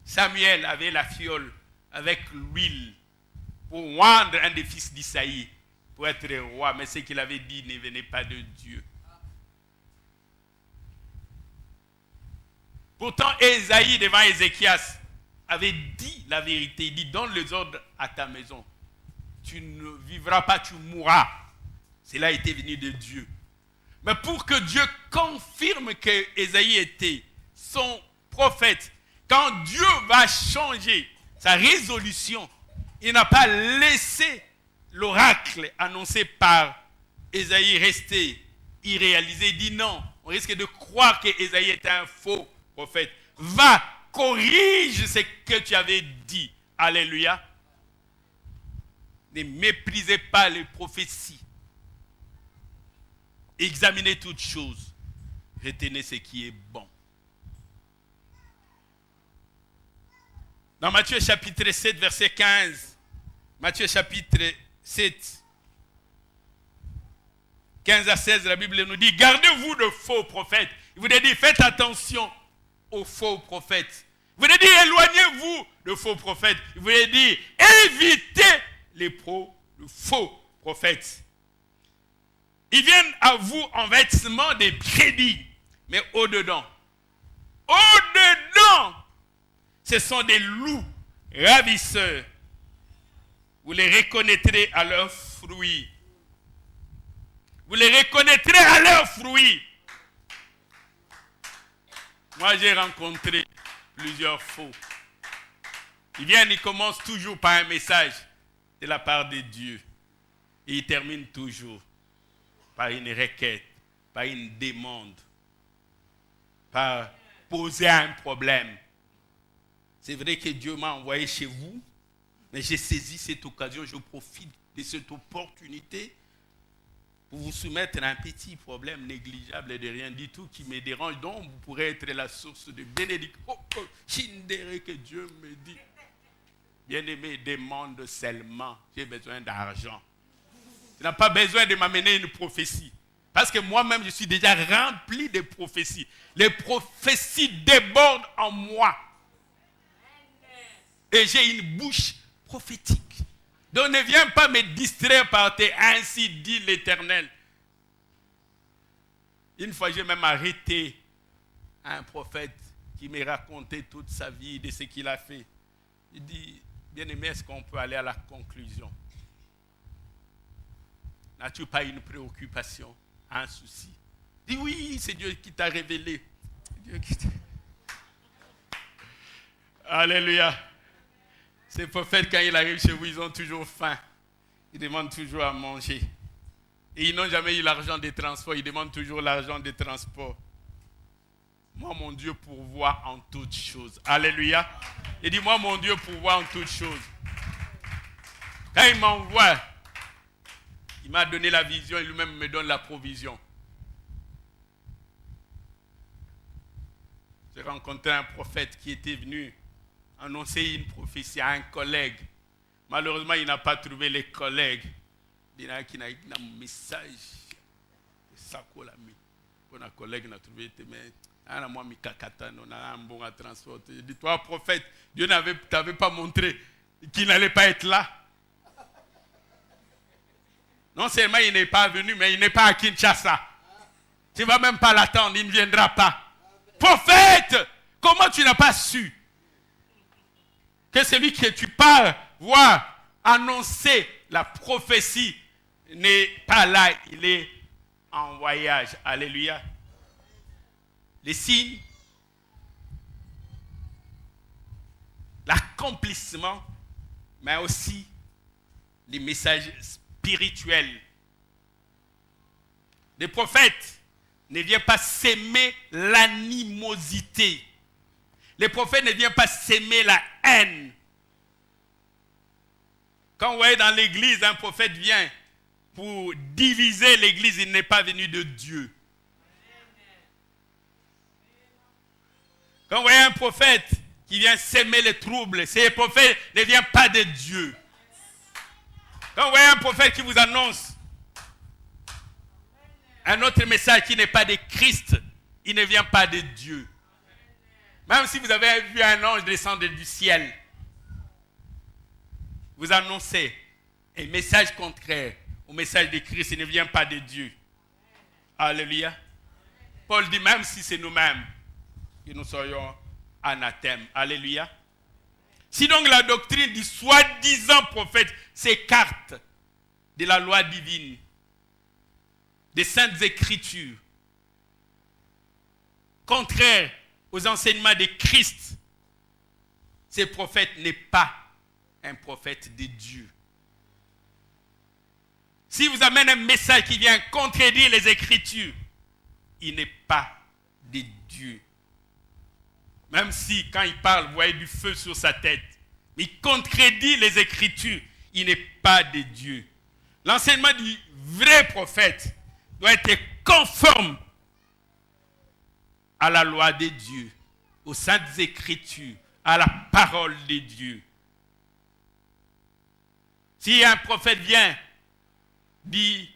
Samuel avait la fiole avec l'huile pour oindre un des fils d'Isaïe pour être roi. Mais ce qu'il avait dit ne venait pas de Dieu. Pourtant, Ésaïe, devant Ézéchias, avait dit la vérité. Il dit, donne les ordres à ta maison. Tu ne vivras pas, tu mourras. Cela était venu de Dieu. Mais pour que Dieu confirme que Ésaïe était son prophète, quand Dieu va changer sa résolution, il n'a pas laissé l'oracle annoncé par Ésaïe rester irréalisé. Il dit non, on risque de croire que Ésaïe était un faux prophète. Va, corrige ce que tu avais dit. Alléluia. Ne méprisez pas les prophéties. Examinez toutes choses. Retenez ce qui est bon. Dans Matthieu chapitre 7, verset 15. Matthieu chapitre 7, 15 à 16, la Bible nous dit, gardez-vous de faux prophètes. Il vous dit, faites attention aux faux prophètes. Il vous dit, éloignez-vous de faux prophètes. Il vous dit, évitez les faux prophètes. Ils viennent à vous en vêtements de brebis, mais au-dedans, ce sont des loups ravisseurs. Vous les reconnaîtrez à leurs fruits. Vous les reconnaîtrez à leurs fruits. Moi, j'ai rencontré plusieurs faux. Ils viennent, ils commencent toujours par un message de la part de Dieu. Et ils terminent toujours par une requête, par une demande, par poser un problème. C'est vrai que Dieu m'a envoyé chez vous, mais j'ai saisi cette occasion, je profite de cette opportunité pour vous soumettre à un petit problème négligeable et de rien du tout qui me dérange, dont vous pourrez être la source de bénédiction. Chindéré que Dieu me dit. Bien-aimé, demande seulement, j'ai besoin d'argent. Tu n'as pas besoin de m'amener une prophétie. Parce que moi-même, je suis déjà rempli de prophéties. Les prophéties débordent en moi. Et j'ai une bouche prophétique. Donc ne viens pas me distraire par tes ainsi dit l'Éternel. Une fois, j'ai même arrêté un prophète qui me racontait toute sa vie de ce qu'il a fait. Il dit, bien-aimé, est-ce qu'on peut aller à la conclusion? N'as-tu pas une préoccupation, un souci? Il dit oui, c'est Dieu qui t'a révélé. Dieu qui t'a... Alléluia. Ces prophètes, quand ils arrivent chez vous, ils ont toujours faim. Ils demandent toujours à manger. Et ils n'ont jamais eu l'argent des transports. Ils demandent toujours l'argent des transports. Moi, mon Dieu, pourvoit en toutes choses. Alléluia. Il dit, moi, mon Dieu, pourvoit en toutes choses. Quand il m'envoie, il m'a donné la vision et lui-même me donne la provision. J'ai rencontré un prophète qui était venu annoncer une prophétie à un collègue. Malheureusement, il n'a pas trouvé les collègues. Il y a qui n'a un message. Ça quoi mis. Pour un collègue n'a trouvé mais moi mi kakata on a un bon à transporter. Il dit toi prophète, Dieu t'avait pas montré qu'il n'allait pas être là. Non seulement il n'est pas venu, mais il n'est pas à Kinshasa. Tu ne vas même pas l'attendre, il ne viendra pas. Prophète, comment tu n'as pas su que celui que tu parles, voir, annoncer la prophétie n'est pas là, il est en voyage. Alléluia. Les signes, l'accomplissement, mais aussi les messages spirituels. Les prophètes ne viennent pas s'aimer l'animosité. Les prophètes ne viennent pas s'aimer la haine. Quand vous voyez dans l'église, un prophète vient pour diviser l'église, il n'est pas venu de Dieu. Quand vous voyez un prophète qui vient s'aimer les troubles, ce prophète ne vient pas de Dieu. Quand vous voyez un prophète qui vous annonce un autre message qui n'est pas de Christ, il ne vient pas de Dieu. Même si vous avez vu un ange descendre du ciel, vous annoncez un message contraire au message de Christ, il ne vient pas de Dieu. Alléluia. Paul dit même si c'est nous-mêmes que nous soyons anathèmes. Alléluia. Si donc la doctrine du soi-disant prophète s'écarte de la loi divine, des saintes écritures, contraire aux enseignements de Christ, ce prophète n'est pas un prophète de Dieu. Si vous amènez un message qui vient contredire les Écritures, il n'est pas de Dieu. Même si, quand il parle, vous voyez du feu sur sa tête, il contredit les Écritures, il n'est pas de Dieu. L'enseignement du vrai prophète doit être conforme à la loi de Dieu, aux saintes Écritures, à la parole de Dieu. Si un prophète vient, dit,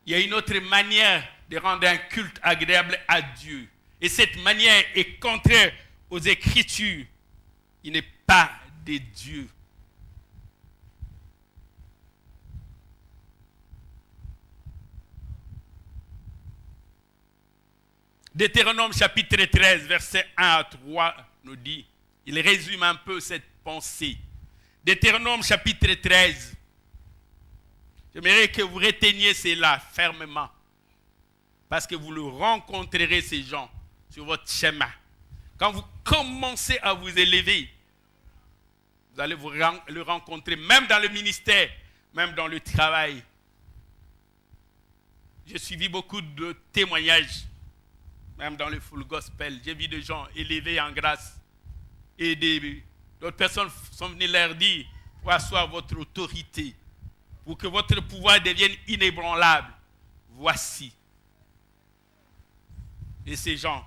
il y a une autre manière de rendre un culte agréable à Dieu, et cette manière est contraire aux Écritures, il n'est pas de Dieu. Deutéronome chapitre 13, versets 1 à 3 nous dit, il résume un peu cette pensée. Deutéronome chapitre 13. J'aimerais que vous reteniez cela fermement. Parce que vous le rencontrerez, ces gens, sur votre chemin. Quand vous commencez à vous élever, vous allez le rencontrer, même dans le ministère, même dans le travail. J'ai suivi beaucoup de témoignages, même dans le full gospel. J'ai vu des gens élevés en grâce. Et d'autres personnes sont venues leur dire, pour asseoir votre autorité, pour que votre pouvoir devienne inébranlable. Voici. Et ces gens,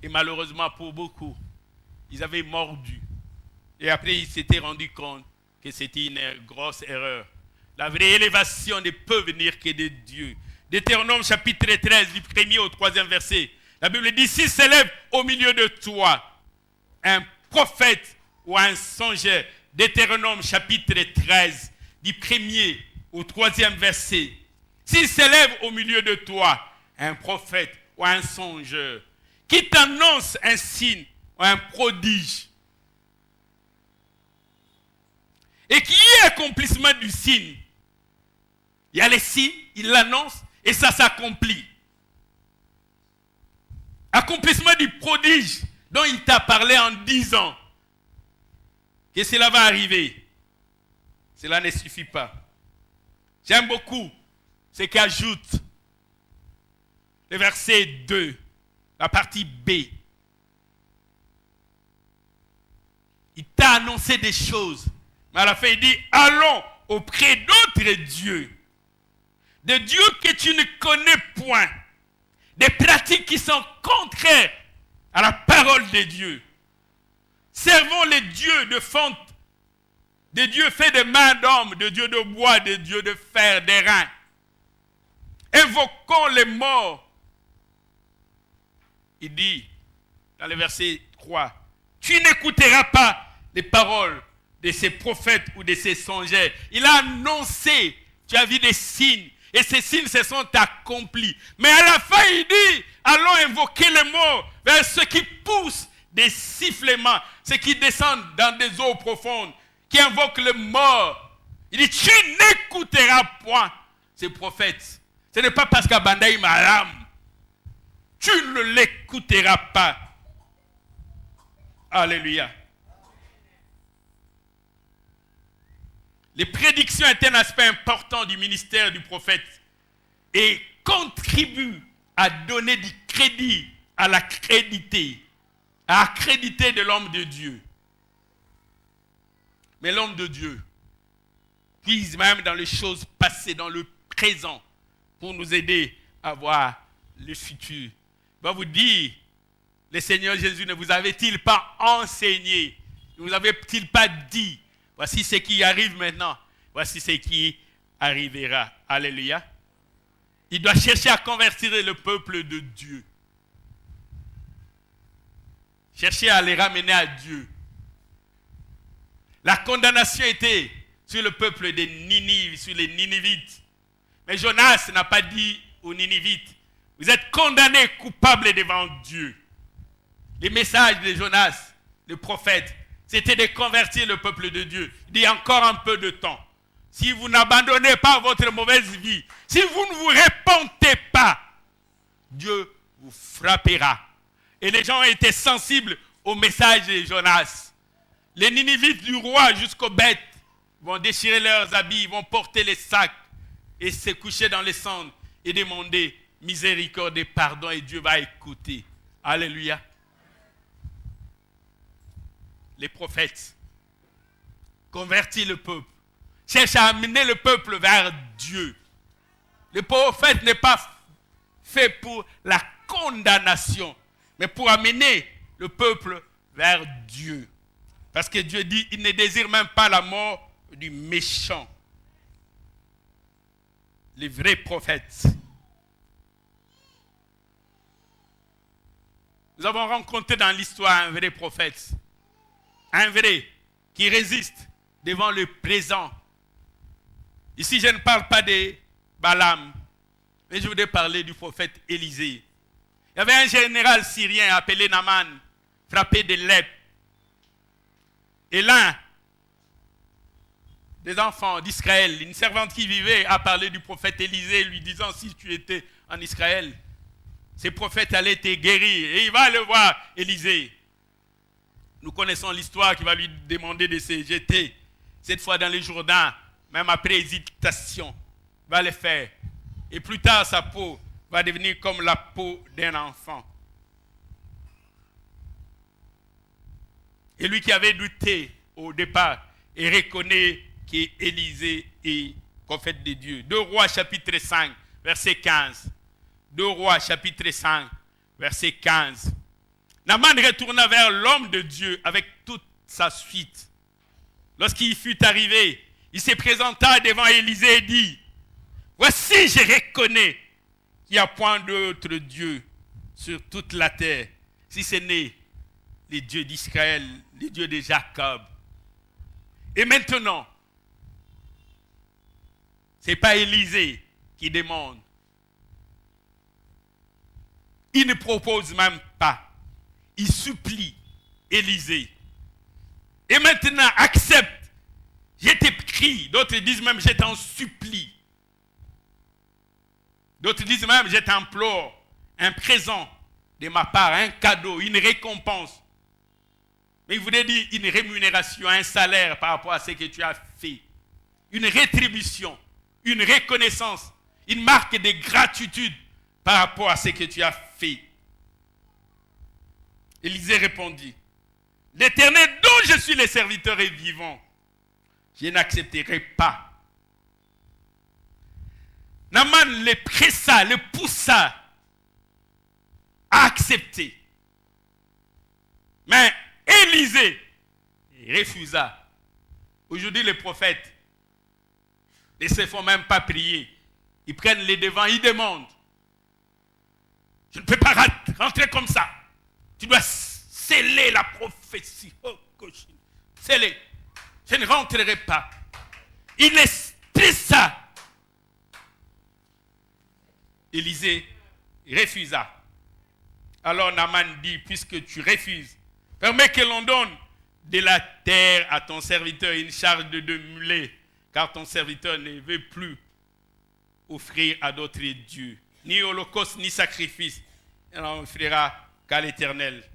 et malheureusement pour beaucoup, ils avaient mordu. Et après, ils s'étaient rendus compte que c'était une grosse erreur. La vraie élévation ne peut venir que de Dieu. Deutéronome chapitre 13, du 1er au 3e verset. La Bible dit, s'il s'élève au milieu de toi un prophète ou un songeur. Deutéronome chapitre 13, du 1er au 3e verset. S'il s'élève au milieu de toi un prophète ou un songeur qui t'annonce un signe ou un prodige et qui est accomplissement du signe, il y a les signes, il l'annonce et ça s'accomplit. Accomplissement du prodige dont il t'a parlé en 10 ans. que cela va arriver. Cela ne suffit pas. J'aime beaucoup ce qu'ajoute le verset 2, la partie B. Il t'a annoncé des choses, mais à la fin il dit, allons auprès d'autres dieux, de dieux que tu ne connais point, des pratiques qui sont contraires à la parole de Dieu. Servons les dieux de fonte, des dieux faits de mains d'hommes, de dieux de bois, de dieux de fer, d'airain. Invoquons les morts. Il dit, dans le verset 3, tu n'écouteras pas les paroles de ces prophètes ou de ces songeurs. Il a annoncé, tu as vu des signes, et ces signes se sont accomplis. Mais à la fin, il dit, allons invoquer les morts vers ceux qui poussent des sifflements, ceux qui descendent dans des eaux profondes, qui invoquent les morts. Il dit, tu n'écouteras point ces prophètes. Ce n'est pas parce qu'Abandaï Maram. Tu ne l'écouteras pas. Alléluia. Les prédictions étaient un aspect important du ministère du prophète et contribuent à donner du crédit à la crédité, à accréditer de l'homme de Dieu. Mais l'homme de Dieu puise même dans les choses passées, dans le présent, pour nous aider à voir le futur. Il va vous dire, le Seigneur Jésus ne vous avait-il pas enseigné, ne vous avait-il pas dit, voici ce qui arrive maintenant, voici ce qui arrivera. Alléluia. Il doit chercher à convertir le peuple de Dieu. Chercher à les ramener à Dieu. La condamnation était sur le peuple de Ninive, sur les Ninivites. Mais Jonas n'a pas dit aux Ninivites, vous êtes condamnés, coupables devant Dieu. Les messages de Jonas, le prophète, c'était de convertir le peuple de Dieu. Il dit encore un peu de temps. Si vous n'abandonnez pas votre mauvaise vie, si vous ne vous repentez pas, Dieu vous frappera. Et les gens étaient sensibles au message de Jonas. Les Ninivites du roi jusqu'aux bêtes vont déchirer leurs habits, vont porter les sacs et se coucher dans les cendres et demander miséricorde et pardon, et Dieu va écouter. Alléluia. Les prophètes convertissent le peuple, cherchent à amener le peuple vers Dieu. Le prophète n'est pas fait pour la condamnation, mais pour amener le peuple vers Dieu. Parce que Dieu dit, il ne désire même pas la mort du méchant. Les vrais prophètes. Nous avons rencontré dans l'histoire un vrai prophète. Un vrai qui résiste devant le présent. Ici, je ne parle pas de Balaam, mais je voudrais parler du prophète Élisée. Il y avait un général syrien appelé Naaman, frappé de lèpre. Et l'un des enfants d'Israël, une servante qui vivait, a parlé du prophète Élisée, lui disant, si tu étais en Israël, ces prophètes allaient te guérir. Et il va aller voir Élisée. Nous connaissons l'histoire qui va lui demander de se jeter, cette fois dans le Jourdain, même après hésitation, va le faire. Et plus tard, sa peau va devenir comme la peau d'un enfant. Et lui qui avait douté au départ, et reconnaît qu'Élisée est prophète de Dieu. 2 Rois chapitre 5, verset 15. 2 Rois chapitre 5, verset 15. Naaman retourna vers l'homme de Dieu avec toute sa suite. Lorsqu'il fut arrivé, il se présenta devant Élisée et dit, voici, je reconnais qu'il n'y a point d'autre Dieu sur toute la terre, si ce n'est les dieux d'Israël, les dieux de Jacob. Et maintenant, ce n'est pas Élisée qui demande. Il ne propose même pas. Il supplie Élisée. Et maintenant, accepte. Je te prie. D'autres disent même, je t'en supplie. D'autres disent même, je t'implore un présent de ma part, un cadeau, une récompense. Mais il voulait dire une rémunération, un salaire par rapport à ce que tu as fait. Une rétribution, une reconnaissance, une marque de gratitude par rapport à ce que tu as fait. Élisée répondit, l'Éternel dont je suis le serviteur est vivant. Je n'accepterai pas. Naaman le pressa, le poussa à accepter. Mais Élisée refusa. Aujourd'hui, les prophètes ne se font même pas prier. Ils prennent les devants, ils demandent. Je ne peux pas rentrer comme ça. Tu dois sceller la prophétie. Oh, cochine. Sceller. Je ne rentrerai pas. Il les ça. Élisée refusa. Alors Naaman dit, puisque tu refuses, permets que l'on donne de la terre à ton serviteur une charge de 2 mulets, car ton serviteur ne veut plus offrir à d'autres dieux, ni holocauste, ni sacrifice. Il n'en offrira qu'à l'Éternel.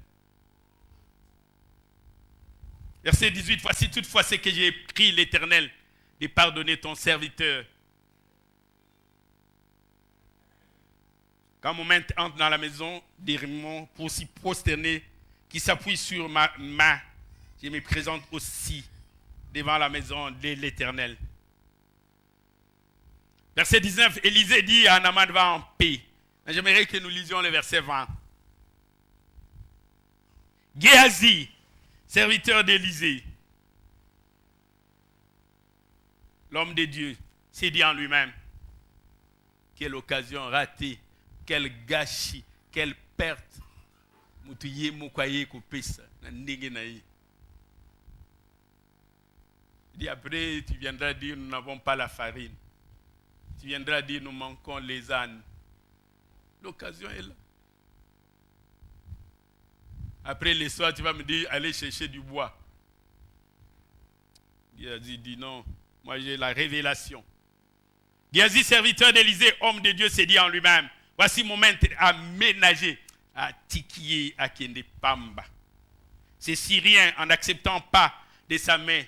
Verset 18, voici toutefois ce que j'ai pris l'Éternel de pardonner ton serviteur. Quand mon maître entre dans la maison d'Hérimon pour s'y prosterner, qui s'appuie sur ma main, je me présente aussi devant la maison de l'Éternel. Verset 19, Élisée dit à Naaman, va en paix. J'aimerais que nous lisions le verset 20. Géhazi, serviteur d'Élisée, l'homme de Dieu, s'est dit en lui-même, quelle occasion ratée, quel gâchis, quelle perte. Il dit après, tu viendras dire, nous n'avons pas la farine. Tu viendras dire, nous manquons les ânes. L'occasion est là. Après le soir, tu vas me dire, allez chercher du bois. Géhazi dit non, moi j'ai la révélation. Géhazi, serviteur d'Élisée, homme de Dieu, s'est dit en lui-même, voici mon maître aménagé à Tikié, à Kende Pamba. Ces Syriens, en n'acceptant pas de sa main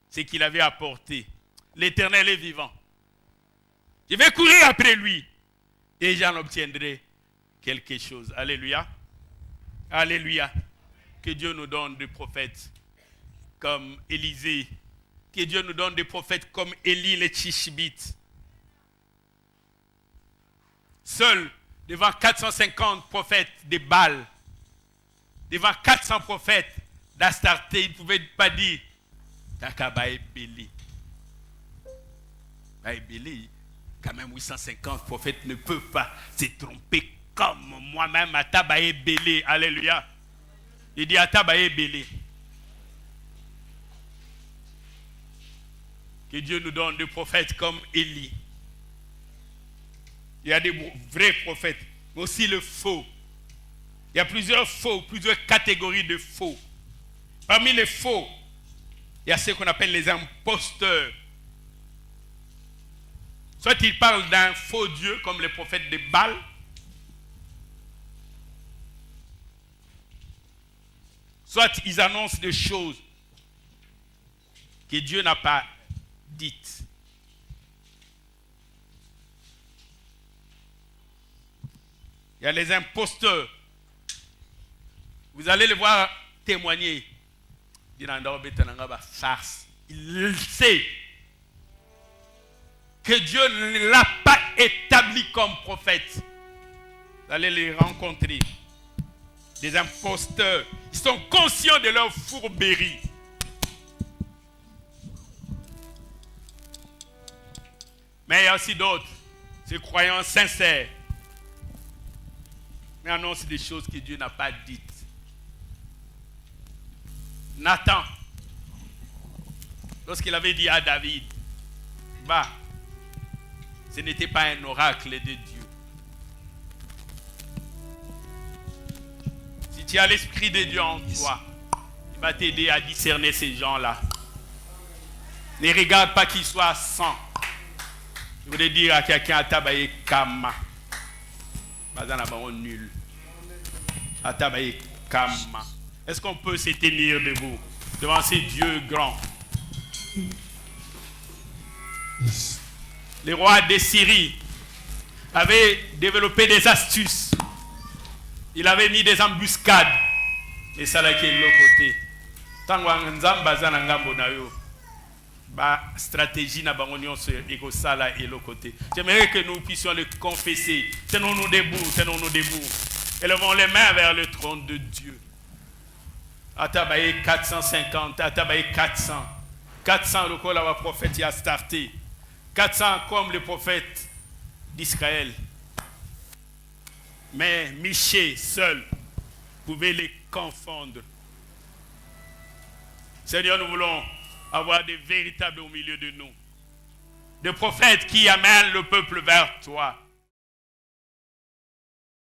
ce qu'il avait apporté. L'Éternel est vivant. Je vais courir après lui et j'en obtiendrai quelque chose. Alléluia. Alléluia. Que Dieu nous donne des prophètes comme Élisée. Que Dieu nous donne des prophètes comme Élie le Tishbite. Seul devant 450 prophètes de Baal, devant 400 prophètes d'Astarté, il ne pouvait pas dire Takabae Bélé. Bélé, quand même 850 prophètes ne peuvent pas se tromper comme moi-même à Tabae Bélé. Alléluia. Il dit à Tabae Bélé. Que Dieu nous donne des prophètes comme Élie. Il y a des vrais prophètes, mais aussi le faux. Il y a plusieurs faux, plusieurs catégories de faux. Parmi les faux, il y a ceux qu'on appelle les imposteurs. Soit ils parlent d'un faux Dieu, comme les prophètes de Baal. Soit ils annoncent des choses que Dieu n'a pas dites. Il y a les imposteurs. Vous allez les voir témoigner. Il sait que Dieu ne l'a pas établi comme prophète. Vous allez les rencontrer. Des imposteurs. Ils sont conscients de leur fourberie. Mais il y a aussi d'autres, ces croyants sincères, mais annoncent des choses que Dieu n'a pas dites. Nathan, lorsqu'il avait dit à David, bah, ce n'était pas un oracle de Dieu. Si tu as l'Esprit de Dieu en toi, il va t'aider à discerner ces gens-là. Ne regarde pas qu'ils soient sans. Je voulais dire à quelqu'un, Atabaye Kama. Pas un abandon nul. Atabaye Kama. Est-ce qu'on peut se tenir debout devant ces dieux grands? Les rois de Syrie avaient développé des astuces. Il avait mis des embuscades. Et ça là qui est de l'autre côté. Tango nzamba za na ngambo na yo. Ba stratégie na bango nyonso eko sala et l'autre côté. J'aimerais que nous puissions le confesser. Tenons-nous debout, tenons-nous debout. Élevons les mains vers le trône de Dieu. Atabaye 450, Atabaye 400. 400 le col à prophète y a starté. 400 comme le prophète d'Israël. Mais Michée seul pouvait les confondre. Seigneur, nous voulons avoir des véritables au milieu de nous. Des prophètes qui amènent le peuple vers toi.